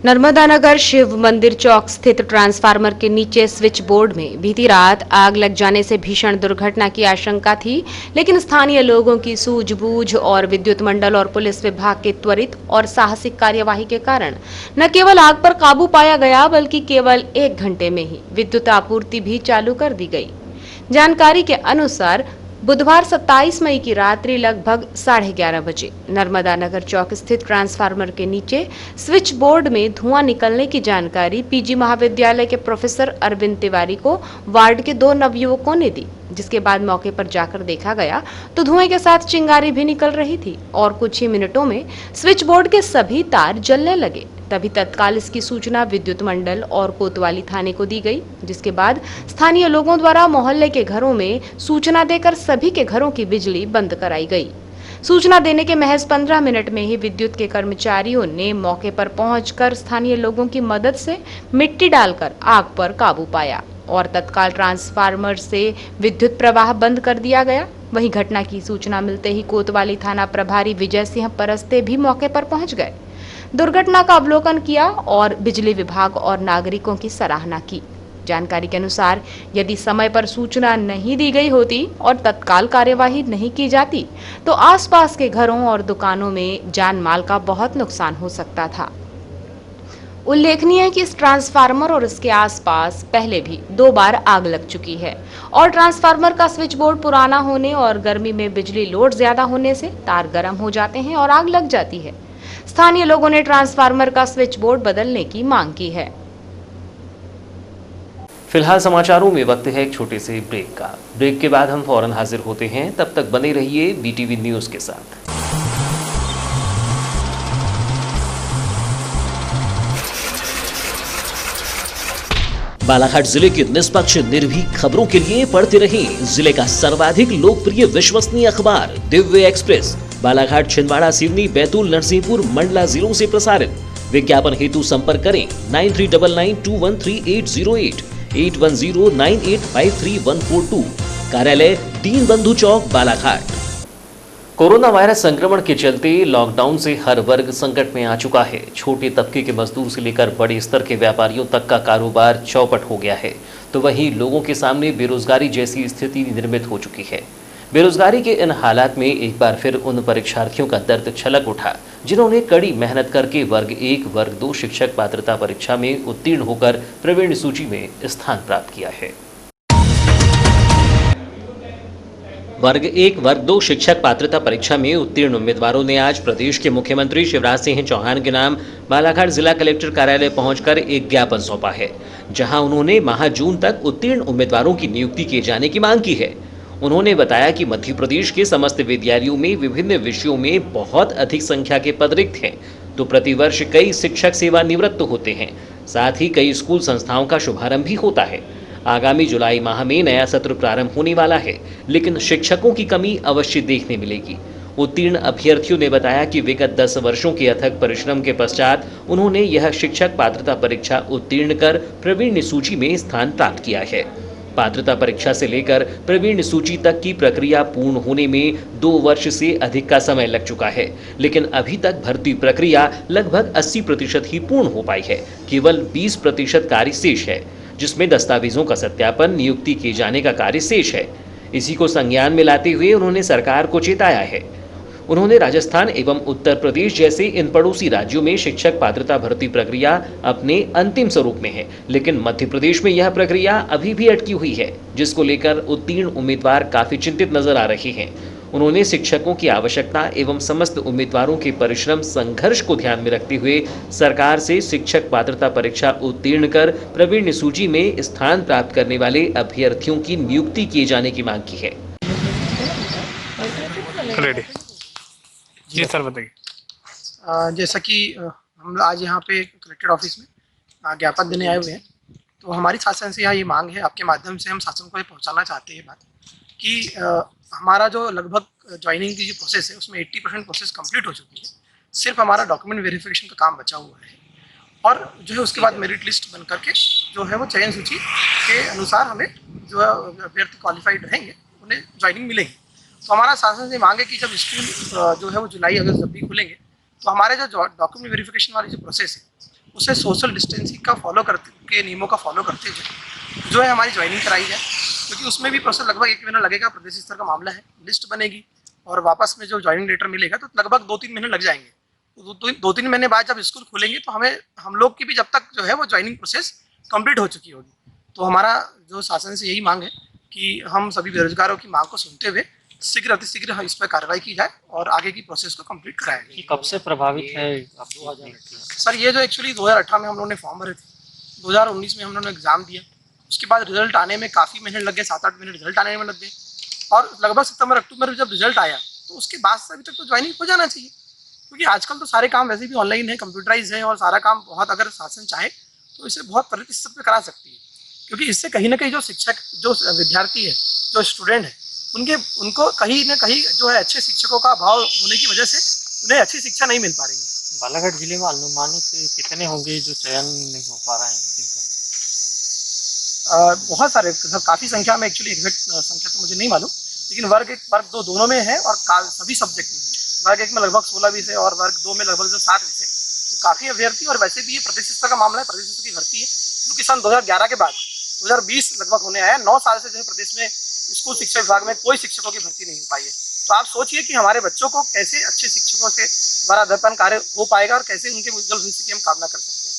नर्मदा नगर शिव मंदिर चौक स्थित ट्रांसफार्मर के नीचे स्विच बोर्ड में बीती रात आग लग जाने से भीषण दुर्घटना की आशंका थी, लेकिन स्थानीय लोगों की सूझबूझ और विद्युत मंडल और पुलिस विभाग के त्वरित और साहसिक कार्यवाही के कारण न केवल आग पर काबू पाया गया, बल्कि केवल 1 घंटे में ही विद्युत आपूर्ति भी चालू कर दी गई। जानकारी के अनुसार बुधवार 27 मई की रात्रि लगभग 11:30 बजे नर्मदा नगर चौक स्थित ट्रांसफार्मर के नीचे स्विच बोर्ड में धुआं निकलने की जानकारी पीजी महाविद्यालय के प्रोफेसर अरविंद तिवारी को वार्ड के 2 नवयुवकों ने दी, जिसके बाद मौके पर जाकर देखा गया तो धुएं के साथ चिंगारी भी निकल रही थी और कुछ ही मिनटों में स्विच बोर्ड के सभी तार जलने लगे। तभी तत्काल इसकी सूचना विद्युत मंडल और कोतवाली थाने को दी गई, जिसके बाद स्थानीय लोगों द्वारा मोहल्ले के घरों में सूचना देकर सभी के घरों की बिजली बंद कराई गई। सूचना देने के महज 15 मिनट में ही विद्युत के कर्मचारियों ने मौके पर पहुंचकर स्थानीय लोगों की मदद से मिट्टी डालकर आग पर काबू पाया और तत्काल ट्रांसफार्मर से विद्युत प्रवाह बंद कर दिया गया। वहीं घटना की सूचना मिलते ही कोतवाली थाना प्रभारी विजय सिंह परस्ते भी मौके पर पहुंच गए, दुर्घटना का अवलोकन किया और बिजली विभाग और नागरिकों की सराहना की। जानकारी के अनुसार यदि समय पर सूचना नहीं दी गई होती और तत्काल कार्यवाही नहीं की जाती तो आसपास के घरों और दुकानों में जान माल का बहुत नुकसान हो सकता था। उल्लेखनीय है कि इस ट्रांसफार्मर और इसके आसपास पहले भी 2 बार आग लग चुकी है और ट्रांसफार्मर का स्विच बोर्ड पुराना होने और गर्मी में बिजली लोड ज्यादा होने से तार गर्म हो जाते हैं और आग लग जाती है। स्थानीय लोगों ने ट्रांसफार्मर का स्विच बोर्ड बदलने की मांग की है। फिलहाल समाचारों में वक्त है एक छोटे से ब्रेक का। ब्रेक के बाद हम फौरन हाजिर होते हैं, तब तक बने रहिए BTV न्यूज के साथ। बालाघाट जिले की निष्पक्ष निर्भीक खबरों के लिए पढ़ते रहें जिले का सर्वाधिक लोकप्रिय विश्वसनीय अखबार दिव्य एक्सप्रेस। बालाघाट, छिंदवाड़ा, सिवनी, बैतूल, नरसिंहपुर, मंडला जिलों से प्रसारित। विज्ञापन हेतु संपर्क करें 9399213808, 8109853142। कार्यालय दीन बंधु चौक, बालाघाट। कोरोना वायरस संक्रमण के चलते लॉकडाउन से हर वर्ग संकट में आ चुका है। छोटे तबके के मजदूर से लेकर बड़े स्तर के व्यापारियों तक का कारोबार चौपट हो गया है, तो वहीं लोगों के सामने बेरोजगारी जैसी स्थिति निर्मित हो चुकी है। बेरोजगारी के इन हालात में एक बार फिर उन परीक्षार्थियों का दर्द छलक उठा जिन्होंने कड़ी मेहनत करके वर्ग 1, वर्ग 2 शिक्षक पात्रता परीक्षा में उत्तीर्ण होकर प्रवीण सूची में स्थान प्राप्त किया है। वर्ग 1, वर्ग 2 शिक्षक पात्रता परीक्षा में उत्तीर्ण उम्मीदवारों ने आज प्रदेश के मुख्यमंत्री शिवराज सिंह चौहान के नाम बालाघाट जिला कलेक्टर कार्यालय पहुंचकर एक ज्ञापन सौंपा है, जहां उन्होंने माह जून तक उत्तीर्ण उम्मीदवारों की नियुक्ति किए जाने की मांग की है। उन्होंने बताया कि मध्य प्रदेश के समस्त विद्यालयों में विभिन्न विषयों में बहुत अधिक संख्या के पद रिक्त हैं, तो प्रतिवर्ष कई शिक्षक सेवानिवृत्त होते हैं। साथ ही कई स्कूल संस्थाओं का शुभारंभ भी होता है। आगामी जुलाई माह में नया सत्र प्रारंभ होने वाला है, लेकिन शिक्षकों की कमी अवश्य देखने मिलेगी। उत्तीर्ण अभ्यर्थियों ने बताया कि विगत 10 वर्षों के अथक परिश्रम के पश्चात उन्होंने यह शिक्षक पात्रता परीक्षा उत्तीर्ण कर प्रवीण सूची में स्थान प्राप्त किया है। पात्रता परीक्षा से लेकर प्रवीण सूची तक की प्रक्रिया पूर्ण होने में 2 वर्ष से अधिक का समय लग चुका है, लेकिन अभी तक भर्ती प्रक्रिया लगभग 80% ही पूर्ण हो पाई है। केवल 20% कार्य शेष है, जिसमें दस्तावेजों का सत्यापन, नियुक्ति किए जाने का कार्य शेष है। इसी को संज्ञान में लाते हुए उन्होंने सरकार को चेताया है। उन्होंने राजस्थान एवं उत्तर प्रदेश जैसे इन पड़ोसी राज्यों में शिक्षक पात्रता भर्ती प्रक्रिया अपने अंतिम स्वरूप में है, लेकिन मध्य प्रदेश में यह प्रक्रिया अभी भी अटकी हुई है, जिसको लेकर उत्तीर्ण उम्मीदवार काफी चिंतित नजर आ रहे हैं। उन्होंने शिक्षकों की आवश्यकता एवं समस्त उम्मीदवारों के परिश्रम संघर्ष को ध्यान में रखते हुए सरकार से शिक्षक पात्रता परीक्षा उत्तीर्ण कर प्रवीण सूची में स्थान प्राप्त करने वाले अभ्यर्थियों की नियुक्ति किए जाने की मांग की है। जी सर बताइए। जैसा कि हम आज यहाँ पे कलेक्टेड ऑफिस में ज्ञापन देने आए हुए हैं, तो हमारी शासन से यहाँ ये मांग है, आपके माध्यम से हम शासन को ये पहुँचाना चाहते हैं बात कि हमारा जो लगभग ज्वाइनिंग की जो प्रोसेस है उसमें 80% प्रोसेस कंप्लीट हो चुकी है। सिर्फ हमारा डॉक्यूमेंट वेरिफिकेशन का काम बचा हुआ है और जो है उसके बाद मेरिट लिस्ट बन करके जो है वो चयन सूची के अनुसार हमें जो है अभ्यर्थी क्वालिफाइड रहेंगे उन्हें ज्वाइनिंग मिलेगी। तो हमारा शासन से मांग है कि जब स्कूल जो है वो जुलाई अगस्त जब भी खुलेंगे तो हमारे जो डॉक्यूमेंट वेरिफिकेशन वाली जो प्रोसेस है उसे सोशल डिस्टेंसिंग का फॉलो करते के नियमों का फॉलो करते हुए जो है हमारी ज्वाइनिंग कराई जाए, क्योंकि उसमें भी प्रोसेस लगभग 1 महीना लगेगा। प्रदेश स्तर का मामला है, लिस्ट बनेगी और वापस में जो ज्वाइनिंग लेटर मिलेगा तो लगभग 2-3 महीने लग जाएंगे। तो 2-3 महीने बाद जब स्कूल खुलेंगे तो हम लोग की भी जब तक जो है वो ज्वाइनिंग प्रोसेस कंप्लीट हो चुकी होगी। तो हमारा जो शासन से यही मांग है कि हम सभी बेरोजगारों की मांग को सुनते हुए शीघ्र अतिशीघ्र इस पर कार्रवाई की जाए और आगे की प्रोसेस को कंप्लीट कराया जाए। कब से प्रभावित है सर ये जो एक्चुअली 2018 में हम लोगों ने फॉर्म भरे थे, 2019 में हम लोगों ने एग्जाम दिया, उसके बाद रिजल्ट आने में काफ़ी महीने लग गए, 7-8 महीने रिजल्ट आने में लग गए और लगभग सितंबर अक्टूबर में जब रिजल्ट आया तो उसके बाद से अभी तक तो ज्वाइनिंग हो जाना चाहिए, क्योंकि आजकल तो सारे काम वैसे भी ऑनलाइन है, कंप्यूटराइज है और सारा काम बहुत अगर शासन चाहे तो इसे बहुत त्वरित स्तर पर करा सकती है। क्योंकि इससे कहीं ना कहीं जो शिक्षक जो विद्यार्थी है जो स्टूडेंट है उनको कहीं ना कहीं जो है अच्छे शिक्षकों का अभाव होने की वजह से उन्हें अच्छी शिक्षा नहीं मिल पा रही है। बालाघाट जिले में अनुमानित कितने होंगे जो चयन नहीं हो पा रहे हैं इनका? बहुत सारे, काफ़ी संख्या में, एक्चुअली एग्जैक्ट संख्या तो मुझे नहीं मालूम, लेकिन वर्ग 1 वर्ग 2 दोनों में है और सभी सब्जेक्ट में। वर्ग 1 में लगभग 16 विषय और वर्ग 2 में लगभग 7 विषय, तो काफ़ी अभ्यर्थी। और वैसे भी ये प्रदेश स्तर का मामला है, प्रदेश स्तर की भर्ती है, क्योंकि सन 2011 के बाद 2020 लगभग होने आया, 9 साल से जो है प्रदेश में स्कूल शिक्षा विभाग में कोई शिक्षकों की भर्ती नहीं हो पाई है। तो आप सोचिए कि हमारे बच्चों को कैसे अच्छे शिक्षकों से द्वारा अध्यापन कार्य हो पाएगा और कैसे उनके उज्जवल भविष्य की हम कामना कर सकते हैं।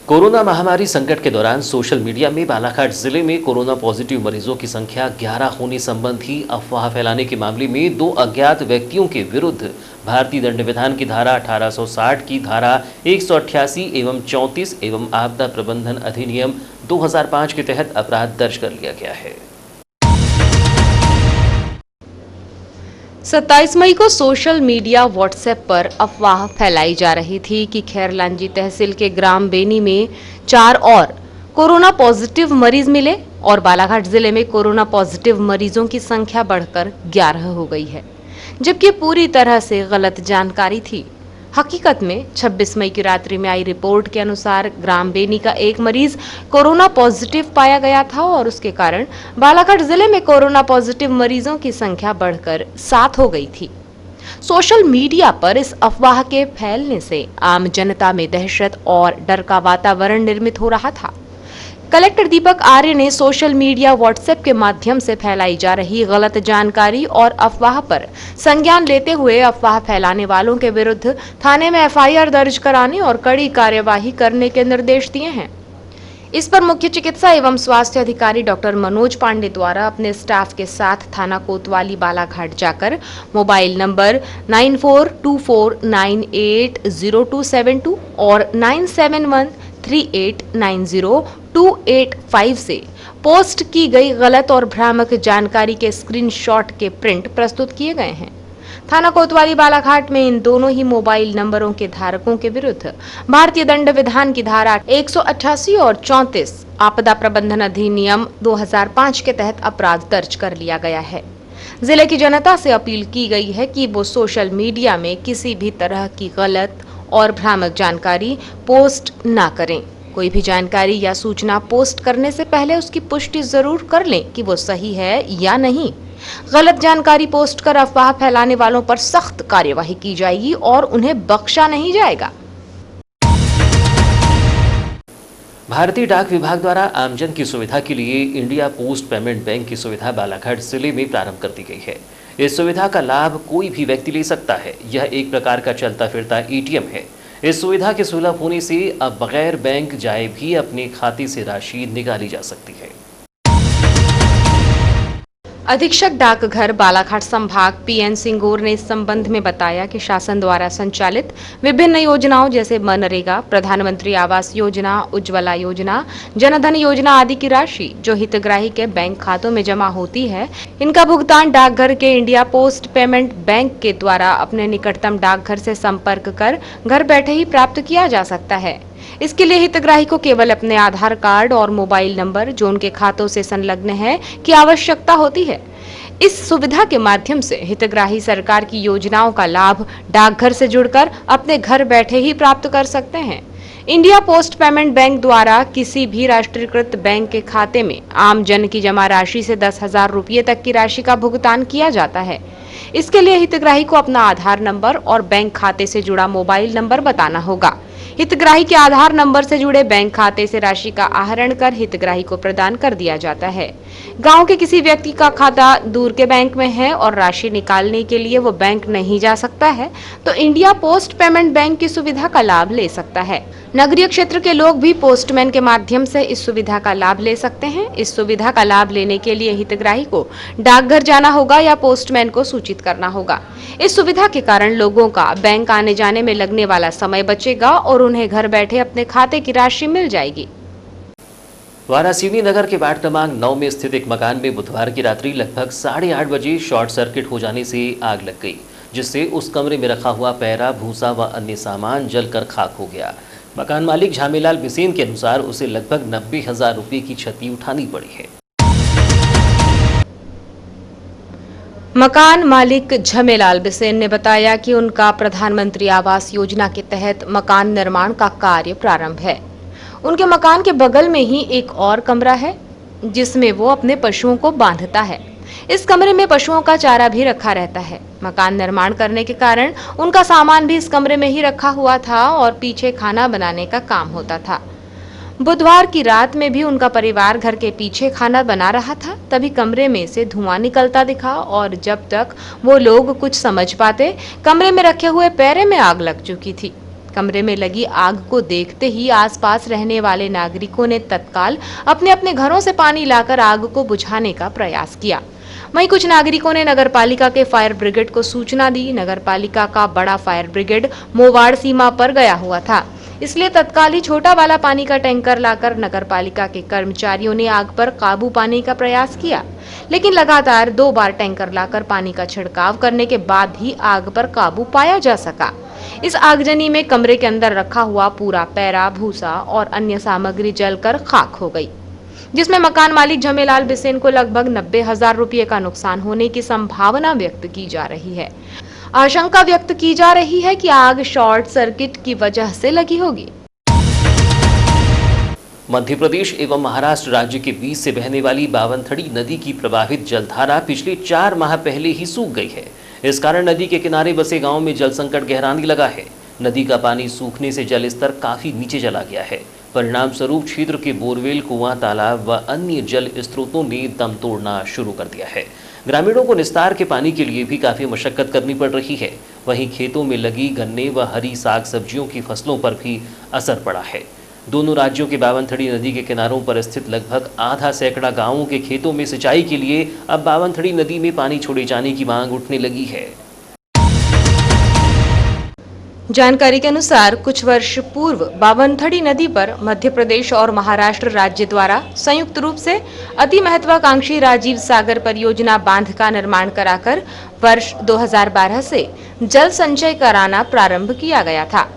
कोरोना महामारी संकट के दौरान सोशल मीडिया में बालाघाट जिले में कोरोना पॉजिटिव मरीजों की संख्या 11 होने संबंधी अफवाह फैलाने के मामले में 2 अज्ञात व्यक्तियों के विरुद्ध भारतीय दंड विधान की धारा 1860 की धारा 188 एवं 34 एवं आपदा प्रबंधन अधिनियम 2005 के तहत अपराध दर्ज कर लिया गया है। 27 मई को सोशल मीडिया व्हाट्सएप पर अफवाह फैलाई जा रही थी कि खैरलांजी तहसील के ग्राम बेनी में 4 और कोरोना पॉजिटिव मरीज मिले और बालाघाट जिले में कोरोना पॉजिटिव मरीजों की संख्या बढ़कर 11 हो गई है, जबकि पूरी तरह से गलत जानकारी थी। हकीकत में 26 मई की रात्रि में आई रिपोर्ट के अनुसार ग्राम बेनी का एक मरीज कोरोना पॉजिटिव पाया गया था और उसके कारण बालाघाट जिले में कोरोना पॉजिटिव मरीजों की संख्या बढ़कर 7 हो गई थी। सोशल मीडिया पर इस अफवाह के फैलने से आम जनता में दहशत और डर का वातावरण निर्मित हो रहा था। कलेक्टर दीपक आर्य ने सोशल मीडिया व्हाट्सएप के माध्यम से फैलाई जा रही गलत जानकारी और अफवाह पर संज्ञान लेते हुए अफवाह फैलाने वालों के विरुद्ध थाने में एफआईआर दर्ज कराने और कड़ी कार्यवाही करने के निर्देश दिए हैं। इस पर मुख्य चिकित्सा एवं स्वास्थ्य अधिकारी डॉक्टर मनोज पांडे द्वारा अपने स्टाफ के साथ थाना कोतवाली बालाघाट जाकर मोबाइल नंबर 9424980272 और 9713890285 से पोस्ट की गई गलत और भ्रामक जानकारी के स्क्रीनशॉट के प्रिंट प्रस्तुत किए गए हैं। थाना कोतवाली बालाघाट में इन दोनों ही मोबाइल नंबरों के धारकों के विरुद्ध भारतीय दंड विधान की धारा 188 और 34 आपदा प्रबंधन अधिनियम 2005 के तहत अपराध दर्ज कर लिया गया है। जिले की जनता से अपील की गई है कि वो सोशल मीडिया में किसी भी तरह की गलत और भ्रामक जानकारी पोस्ट ना करें। कोई भी जानकारी या सूचना पोस्ट करने से पहले उसकी पुष्टि जरूर कर लें कि वो सही है या नहीं। गलत जानकारी पोस्ट कर अफवाह फैलाने वालों पर सख्त कार्यवाही की जाएगी और उन्हें बख्शा नहीं जाएगा। भारतीय डाक विभाग द्वारा आमजन की सुविधा के लिए इंडिया पोस्ट पेमेंट बैंक की सुविधा बालाघाट जिले में प्रारंभ कर दी गई है। इस सुविधा का लाभ कोई भी व्यक्ति ले सकता है। यह एक प्रकार का चलता फिरता एटीएम है। इस सुविधा के सुलभ होने से अब बगैर बैंक जाए भी अपने खाते से राशि निकाली जा सकती है। अधीक्षक डाकघर बालाघाट संभाग पीएन सिंगोर ने इस संबंध में बताया कि शासन द्वारा संचालित विभिन्न योजनाओं जैसे मनरेगा, प्रधानमंत्री आवास योजना, उज्ज्वला योजना, जनधन योजना आदि की राशि जो हितग्राही के बैंक खातों में जमा होती है, इनका भुगतान डाकघर के इंडिया पोस्ट पेमेंट बैंक के द्वारा अपने निकटतम डाकघर से संपर्क कर घर बैठे ही प्राप्त किया जा सकता है। इसके लिए हितग्राही को केवल अपने आधार कार्ड और मोबाइल नंबर जो उनके खातों से संलग्न है की आवश्यकता होती है। इस सुविधा के माध्यम से हितग्राही सरकार की योजनाओं का लाभ डाकघर से जुड़कर अपने घर बैठे ही प्राप्त कर सकते हैं। इंडिया पोस्ट पेमेंट बैंक द्वारा किसी भी राष्ट्रीयकृत बैंक के खाते में आम जन की जमा राशि से 10,000 रुपये तक की राशि का भुगतान किया जाता है। इसके लिए हितग्राही को अपना आधार नंबर और बैंक खाते से जुड़ा मोबाइल नंबर बताना होगा। हितग्राही के आधार नंबर से जुड़े बैंक खाते से राशि का आहरण कर हितग्राही को प्रदान कर दिया जाता है। गांव के किसी व्यक्ति का खाता दूर के बैंक में है और राशि निकालने के लिए वो बैंक नहीं जा सकता है तो इंडिया पोस्ट पेमेंट बैंक की सुविधा का लाभ ले सकता है। नगरीय क्षेत्र के लोग भी पोस्टमैन के माध्यम से इस सुविधा का लाभ ले सकते हैं। इस सुविधा का लाभ लेने के लिए हितग्राही को डाकघर जाना होगा या पोस्टमैन को सूचित करना होगा। इस सुविधा के कारण लोगों का बैंक आने जाने में लगने वाला समय बचेगा और उन्हें घर बैठे अपने खाते की राशि मिल जाएगी। वारासिनी नगर के वार्ड क्रमांक 9 में स्थित एक मकान में बुधवार की रात्रि लगभग 8:30 बजे शॉर्ट सर्किट हो जाने से आग लग गई, जिससे उस कमरे में रखा हुआ पैरा, भूसा व अन्य सामान जलकर खाक हो गया। मकान मालिक झामेलाल बिसेन के अनुसार उसे लगभग 90,000 रुपये की क्षति उठानी पड़ी है। मकान मालिक झमेलाल बिसेन ने बताया कि उनका प्रधानमंत्री आवास योजना के तहत मकान निर्माण का कार्य प्रारंभ है। उनके मकान के बगल में ही एक और कमरा है जिसमें वो अपने पशुओं को बांधता है। इस कमरे में पशुओं का चारा भी रखा रहता है। मकान निर्माण करने के कारण उनका सामान भी इस कमरे में ही रखा हुआ था और पीछे खाना बनाने का काम होता था। बुधवार की रात में भी उनका परिवार घर के पीछे खाना बना रहा था, तभी कमरे में से धुआं निकलता दिखा और जब तक वो लोग कुछ समझ पाते, कमरे में रखे हुए पैरे में आग लग चुकी थी। कमरे में लगी आग को देखते ही आसपास रहने वाले नागरिकों ने तत्काल अपने अपने घरों से पानी लाकर आग को बुझाने का प्रयास किया। वहीं कुछ नागरिकों ने नगरपालिका के फायर ब्रिगेड को सूचना दी। नगरपालिका का बड़ा फायर ब्रिगेड मोवाड़ सीमा पर गया हुआ था, इसलिए तत्काल ही छोटा वाला पानी का टैंकर लाकर नगरपालिका के कर्मचारियों ने आग पर काबू पाने का प्रयास किया, लेकिन लगातार 2 बार टैंकर लाकर पानी का छिड़काव करने के बाद ही आग पर काबू पाया जा सका। इस आगजनी में कमरे के अंदर रखा हुआ पूरा पैरा, भूसा और अन्य सामग्री जलकर खाक हो गई, जिसमें मकान मालिक झमेलाल बिसेन को लगभग 90,000 रुपये का नुकसान होने की संभावना व्यक्त की जा रही है। आशंका व्यक्त की जा रही है कि आग शॉर्ट सर्किट की वजह से लगी होगी। मध्य प्रदेश एवं महाराष्ट्र राज्य के बीच से बहने वाली बावनथड़ी नदी की प्रवाहित जलधारा पिछले 4 माह पहले ही सूख गई है। इस कारण नदी के किनारे बसे गांव में जल संकट गहराने लगा है। नदी का पानी सूखने से जल स्तर काफी नीचे चला गया है। परिणाम स्वरूप क्षेत्र के बोरवेल, कुआं, तालाब व अन्य जल स्रोतों ने दम तोड़ना शुरू कर दिया है। ग्रामीणों को निस्तार के पानी के लिए भी काफी मशक्कत करनी पड़ रही है। वहीं खेतों में लगी गन्ने व हरी साग सब्जियों की फसलों पर भी असर पड़ा है। दोनों राज्यों के बावनथड़ी नदी के किनारों पर स्थित लगभग आधा सैकड़ा गांवों के खेतों में सिंचाई के लिए अब बावनथड़ी नदी में पानी छोड़े जाने की मांग उठने लगी है। जानकारी के अनुसार कुछ वर्ष पूर्व बावनथड़ी नदी पर मध्य प्रदेश और महाराष्ट्र राज्य द्वारा संयुक्त रूप से अति महत्वाकांक्षी राजीव सागर परियोजना बांध का निर्माण कराकर वर्ष 2012 से जल संचय कराना प्रारंभ किया गया था,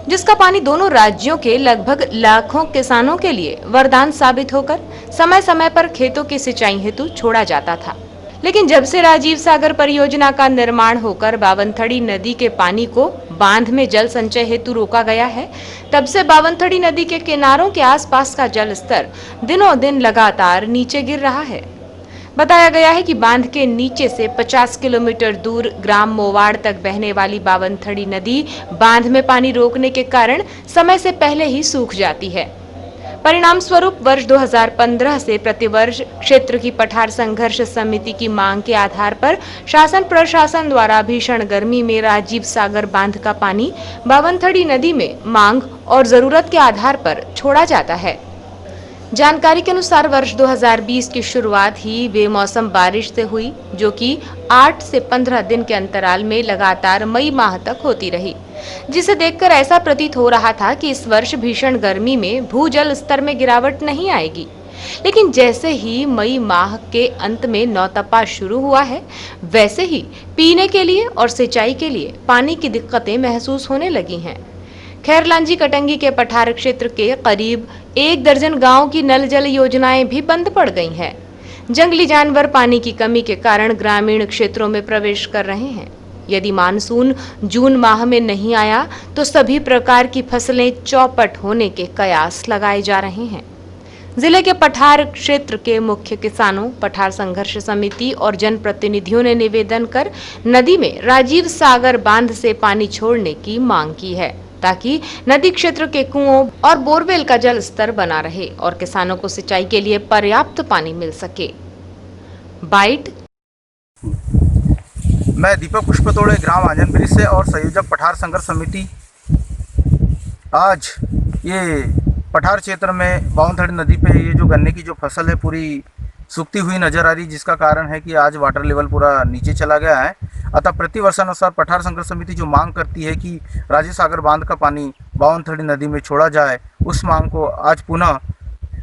जिसका पानी दोनों राज्यों के लगभग लाखों किसानों के लिए वरदान साबित होकर समय समय पर खेतों की सिंचाई हेतु छोड़ा जाता था। लेकिन जब से राजीव सागर परियोजना का निर्माण होकर बावनथड़ी नदी के पानी को बांध में जल संचय हेतु रोका गया है, तब से बावनथड़ी नदी के किनारों के आसपास का जल स्तर दिनों दिन लगातार नीचे गिर रहा है। बताया गया है कि बांध के नीचे से 50 किलोमीटर दूर ग्राम मोवाड़ तक बहने वाली बावनथड़ी नदी बांध में पानी रोकने के कारण समय से पहले ही सूख जाती है। परिणाम स्वरूप वर्ष 2015 से प्रतिवर्ष क्षेत्र की पठार संघर्ष समिति की मांग के आधार पर शासन प्रशासन द्वारा भीषण गर्मी में राजीव सागर बांध का पानी बावनथड़ी नदी में मांग और जरूरत के आधार पर छोड़ा जाता है। जानकारी के अनुसार वर्ष 2020 की शुरुआत ही बेमौसम बारिश से हुई, जो कि 8 से 15 दिन के अंतराल में लगातार मई माह तक होती रही, जिसे देखकर ऐसा प्रतीत हो रहा था कि इस वर्ष भीषण गर्मी में भूजल स्तर में गिरावट नहीं आएगी। लेकिन जैसे ही मई माह के अंत में नौतपा शुरू हुआ है, वैसे ही पीने के लिए और सिंचाई के लिए पानी की दिक्कतें महसूस होने लगी हैं। खैरलांजी कटंगी के पठार क्षेत्र के करीब 1 दर्जन गांव की नल जल योजनाएं भी बंद पड़ गई हैं। जंगली जानवर पानी की कमी के कारण ग्रामीण क्षेत्रों में प्रवेश कर रहे हैं। यदि मानसून जून माह में नहीं आया तो सभी प्रकार की फसलें चौपट होने के कयास लगाए जा रहे हैं। जिले के पठार क्षेत्र के मुख्य किसानों, पठार संघर्ष समिति और जनप्रतिनिधियों ने निवेदन कर नदी में राजीव सागर बांध से पानी छोड़ने की मांग की है, ताकि नदी क्षेत्र के कुओं और बोरवेल का जल स्तर बना रहे और किसानों को सिंचाई के लिए पर्याप्त पानी मिल सके। बाइट। मैं दीपक पुष्पतोड़े, ग्राम आंजनब्रिज से और संयोजक पठार संघर्ष समिति। आज ये पठार क्षेत्र में बावनथड़ी नदी पे ये जो गन्ने की जो फसल है पूरी सूखती हुई नजर आ रही, जिसका कारण है कि आज वाटर लेवल पूरा नीचे चला गया है। अतः प्रतिवर्षानुसार पठार संघर्ष समिति जो मांग करती है कि राजीव सागर बांध का पानी बावनथड़ी नदी में छोड़ा जाए, उस मांग को आज पुनः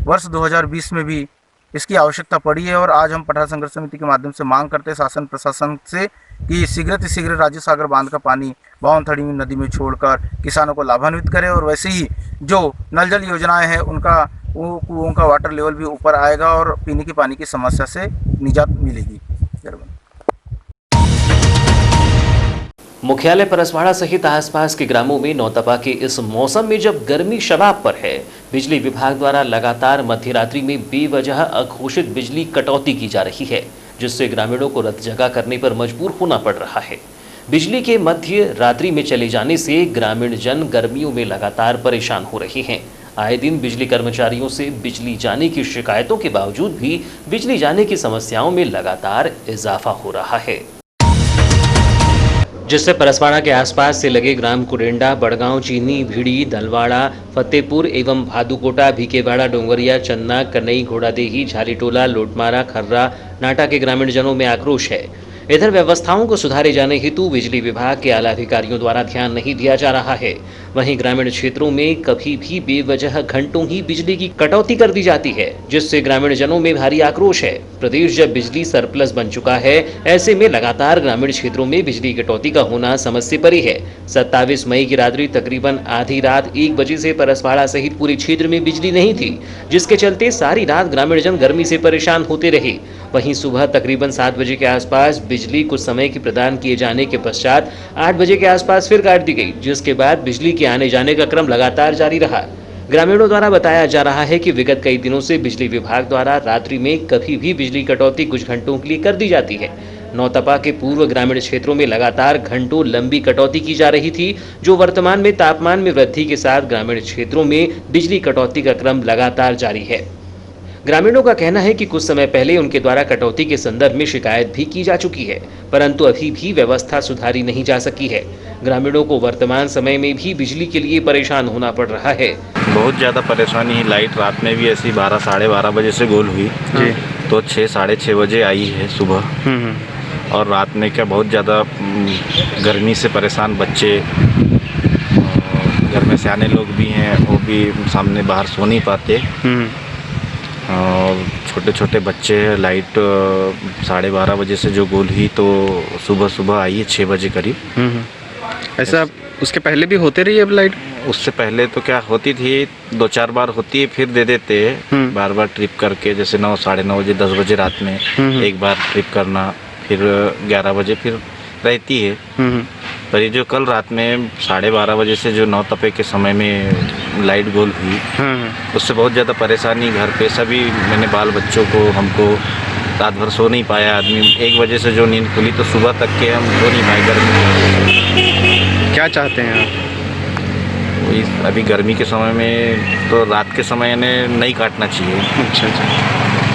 वर्ष 2020 में भी इसकी आवश्यकता पड़ी है। और आज हम पठार संघर्ष समिति के माध्यम से मांग करते हैं शासन प्रशासन से कि शीघ्र राजीव सागर बांध का पानी बावनथड़ी नदी में छोड़कर किसानों को लाभान्वित करें, और वैसे ही जो नल जल योजनाएं हैं उनका कुओं का वाटर लेवल भी ऊपर आएगा और पीने के पानी की समस्या से निजात मिलेगी। मुख्यालय परसवाड़ा सहित आसपास के ग्रामों में नौतपा के इस मौसम में जब गर्मी शबाब पर है, बिजली विभाग द्वारा लगातार मध्य रात्रि में बेवजह अघोषित बिजली कटौती की जा रही है, जिससे ग्रामीणों को रत जगह करने पर मजबूर होना पड़ रहा है। बिजली के मध्य रात्रि में चले जाने से ग्रामीण जन गर्मियों में लगातार परेशान हो रहे हैं। आए दिन बिजली कर्मचारियों से बिजली जाने की शिकायतों के बावजूद भी बिजली जाने की समस्याओं में लगातार इजाफा हो रहा है, जिससे परसवाड़ा के आसपास से लगे ग्राम कुरेंडा, बड़गांव, चीनी, भिड़ी, दलवाड़ा, फतेहपुर एवं भादुकोटा, भीकेवाड़ा, डोंगरिया, चन्ना, कन्नई, घोड़ादेही, झालीटोला, लोटमारा, खर्रा, नाटा के ग्रामीण जनों में आक्रोश है। इधर व्यवस्थाओं को सुधारे जाने हेतु बिजली विभाग के आला अधिकारियों द्वारा ध्यान नहीं दिया जा रहा है। वहीं ग्रामीण क्षेत्रों में कभी भी बेवजह घंटों ही बिजली की कटौती कर दी जाती है, जिससे ग्रामीण जनों में भारी आक्रोश है। प्रदेश जब बिजली सरप्लस बन चुका है, ऐसे में लगातार ग्रामीण क्षेत्रों में बिजली कटौती का होना समझ से परे है। 27 मई की रात्रि तकरीबन आधी रात 1 बजे से परसवाड़ा सहित पूरे क्षेत्र में बिजली नहीं थी, जिसके चलते सारी रात ग्रामीण जन गर्मी से परेशान होते रहे। वहीं सुबह तकरीबन 7 बजे के आसपास बिजली कुछ समय की प्रदान किए जाने के पश्चात 8 बजे के आसपास फिर काट दी गई, जिसके बाद बिजली के आने जाने का क्रम लगातार जारी रहा। ग्रामीणों द्वारा बताया जा रहा है कि विगत कई दिनों से बिजली विभाग द्वारा रात्रि में कभी भी बिजली कटौती कुछ घंटों के लिए कर दी जाती है। नौतपा के पूर्व ग्रामीण क्षेत्रों में लगातार घंटों लंबी कटौती की जा रही थी, जो वर्तमान में तापमान में वृद्धि के साथ ग्रामीण क्षेत्रों में बिजली कटौती का क्रम लगातार जारी है। ग्रामीणों का कहना है कि कुछ समय पहले उनके द्वारा कटौती के संदर्भ में शिकायत भी की जा चुकी है, परंतु अभी भी व्यवस्था सुधारी नहीं जा सकी है। ग्रामीणों को वर्तमान समय में भी बिजली के लिए परेशान होना पड़ रहा है। बहुत ज़्यादा परेशानी है। लाइट रात में भी ऐसी 12 साढ़े 12 बजे से गोल हुई तो 6 साढ़े 6 बजे आई है सुबह। और रात में क्या बहुत ज़्यादा गर्मी से परेशान बच्चे घर में सियाने लोग भी हैं, वो भी सामने बाहर सो नहीं पाते। और छोटे छोटे बच्चे हैं। लाइट 12:30 बजे से जो गोल हुई तो सुबह सुबह आई है 6 बजे करीब। ऐसा उसके पहले भी होते रही अब लाइट? उससे पहले तो क्या होती थी, 2-4 बार होती है, फिर दे देते हैं बार बार ट्रिप करके, जैसे 9, 9:30 बजे, 10 बजे रात में एक बार ट्रिप करना, फिर 11 बजे फिर रहती है। पर ये जो कल रात में 12:30 बजे से जो 9 तपे के समय में लाइट गोल हुई, उससे बहुत ज़्यादा परेशानी घर पे सभी, मैंने बाल बच्चों को, हमको रात भर सो नहीं पाया आदमी। 1 बजे से जो नींद खुली तो सुबह तक के हम सो नहीं पाए गर्मी। क्या चाहते हैं आप? वही अभी गर्मी के समय में तो रात के समय यानी नहीं काटना चाहिए। अच्छा।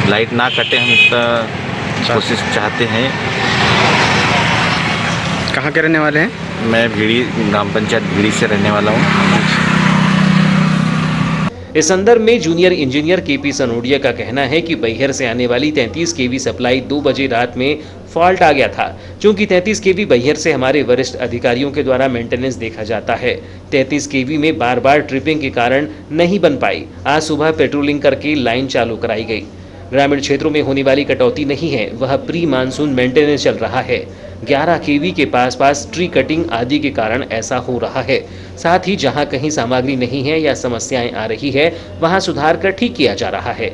लाइट ना कटे, हम इतना कोशिश चाहते हैं। कहाँ के रहने वाले हैं? मैं भीड़ी, ग्राम पंचायत भीड़ी से रहने वाला हूँ। इस संदर्भ में जूनियर इंजीनियर केपी सनोडिया का कहना है कि बैहर से आने वाली 33 केवी सप्लाई 2 बजे रात में फॉल्ट आ गया था। चूंकि 33 केवी बैहर से हमारे वरिष्ठ अधिकारियों के द्वारा मेंटेनेंस देखा जाता है, 33 केवी में बार बार ट्रिपिंग के कारण नहीं बन पाई। आज सुबह पेट्रोलिंग करके लाइन चालू कराई गई। ग्रामीण क्षेत्रों में होने वाली कटौती नहीं है, वह प्री मानसून मेंटेनेंस चल रहा है। 11 केवी के पास ट्री कटिंग आदि के कारण ऐसा हो रहा है। साथ ही जहां कहीं सामग्री नहीं है या समस्याएं आ रही है, वहां सुधार कर ठीक किया जा रहा है।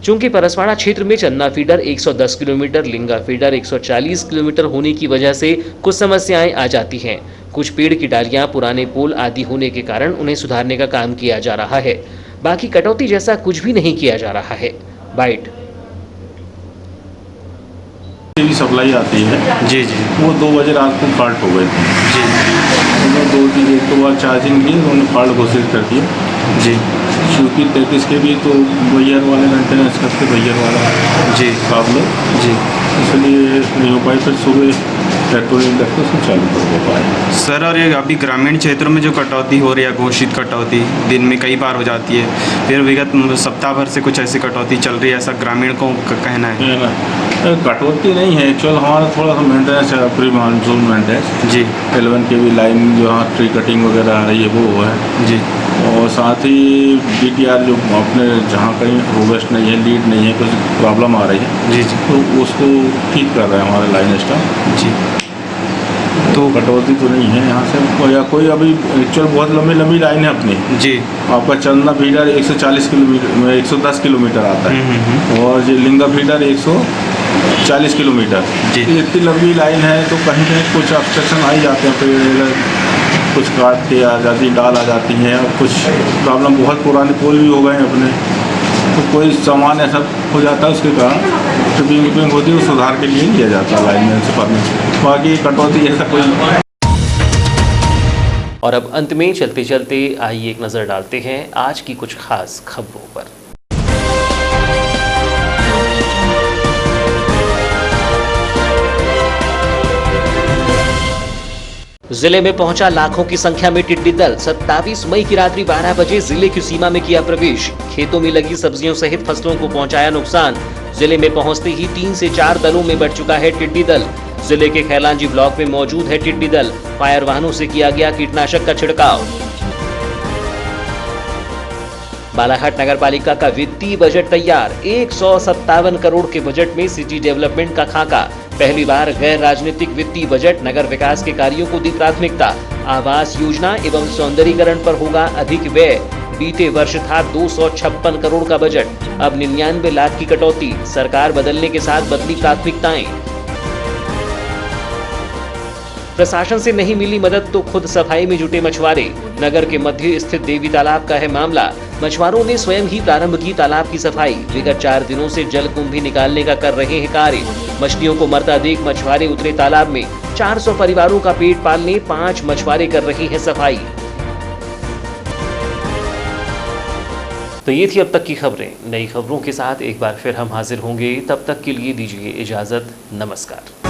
चूंकि परसवाड़ा क्षेत्र में चन्ना फीडर 110 किलोमीटर, लिंगा फीडर 140 किलोमीटर होने की वजह से कुछ समस्याएं आ जाती हैं। कुछ पेड़ की डालियां, पुराने पोल आदि होने के कारण उन्हें सुधारने का काम किया जा रहा है। बाकी कटौती जैसा कुछ भी नहीं किया जा रहा है। बाइट की सप्लाई आती है जी, वो 2 बजे रात को फॉल्ट हो गई थी जी। उन्होंने 2-3 एक तो बार चार्जिंग की, उन्होंने फॉल्ट घोषित कर दिया जी। क्योंकि 33 के भी तो बैहर वाले मेंटेनेंस करते, बैहर वाला जी साहब लोग जी, इसलिए नहीं हो पाई। फिर सुबह पेट्रोलिंग करके उसको चालू कर पाए सर। और ये अभी ग्रामीण क्षेत्रों में जो कटौती हो रही है, घोषित कटौती दिन में कई बार हो जाती है, फिर विगत सप्ताह भर से कुछ ऐसी कटौती चल रही है, ऐसा ग्रामीण को कहना है? कटौती नहीं है एक्चुअल, हमारा थोड़ा सा मेंटेनेंस है, प्री मानसून मेंटेनेंस जी। 11 के भी लाइन जो यहाँ ट्री कटिंग वगैरह आ रही है वो है जी। और साथ ही DTR जो अपने जहाँ कहीं रोबस्ट नहीं है, लीड नहीं है, कुछ प्रॉब्लम आ रही है जी जी, तो उसको ठीक कर रहे हैं हमारे लाइन स्टाफ जी। तो कटौती तो नहीं है यहाँ से, या कोई अभी एक्चुअल बहुत लंबी लंबी लाइन है अपनी जी। आपका चंदा फीडर 140 किलोमीटर, 110 किलोमीटर आता है, और ये लिंगा फीडर 140 किलोमीटर जी। इतनी लंबी लाइन है तो कहीं कहीं कुछ ऑब्स्ट्रक्शन आ ही जाते हैं, पेड़ कुछ काट के आ जाती, डाल आ जाती हैं, और कुछ प्रॉब्लम, बहुत पुराने पोल भी हो गए हैं अपने, तो कोई सामान ऐसा हो जाता है, उसके कारण ट्रिपिंग होती है, सुधार के लिए लिया जाता है लाइन से परमिशन। बाकी कटौती ऐसा कोई। और अब अंत में चलते चलते आइए एक नज़र डालते हैं आज की कुछ खास खबरों पर। जिले में पहुंचा लाखों की संख्या में टिड्डी दल। 27 मई की रात्रि 12 बजे जिले की सीमा में किया प्रवेश। खेतों में लगी सब्जियों सहित फसलों को पहुंचाया नुकसान। जिले में पहुंचते ही 3 से 4 दलों में बढ़ चुका है टिड्डी दल। जिले के खैलांजी ब्लॉक में मौजूद है टिड्डी दल। फायर वाहनों से किया गया कीटनाशक का छिड़काव। बालाघाट नगर पालिका का वित्तीय बजट तैयार। 157 करोड़ के बजट में सिटी डेवलपमेंट का खाका। पहली बार गैर राजनीतिक वित्तीय बजट नगर विकास के कार्यों को दी प्राथमिकता। आवास योजना एवं सौंदर्यीकरण पर होगा अधिक व्यय। बीते वर्ष था 256 करोड़ का बजट, अब 99 लाख की कटौती। सरकार बदलने के साथ बदली प्राथमिकताएं। प्रशासन से नहीं मिली मदद तो खुद सफाई में जुटे मछुआरे। नगर के मध्य स्थित देवी तालाब का है मामला। मछुआरों ने स्वयं ही प्रारंभ की तालाब की सफाई। विगत 4 दिनों से जल कुंभी निकालने का कर रहे हैं कार्य। मछलियों को मरता देख मछुआरे उतरे तालाब में। 400 परिवारों का पेट पालने 5 मछुआरे कर रहे हैं सफाई। तो ये थी अब तक की खबरें। नई खबरों के साथ एक बार फिर हम हाजिर होंगे, तब तक के लिए दीजिए इजाजत। नमस्कार।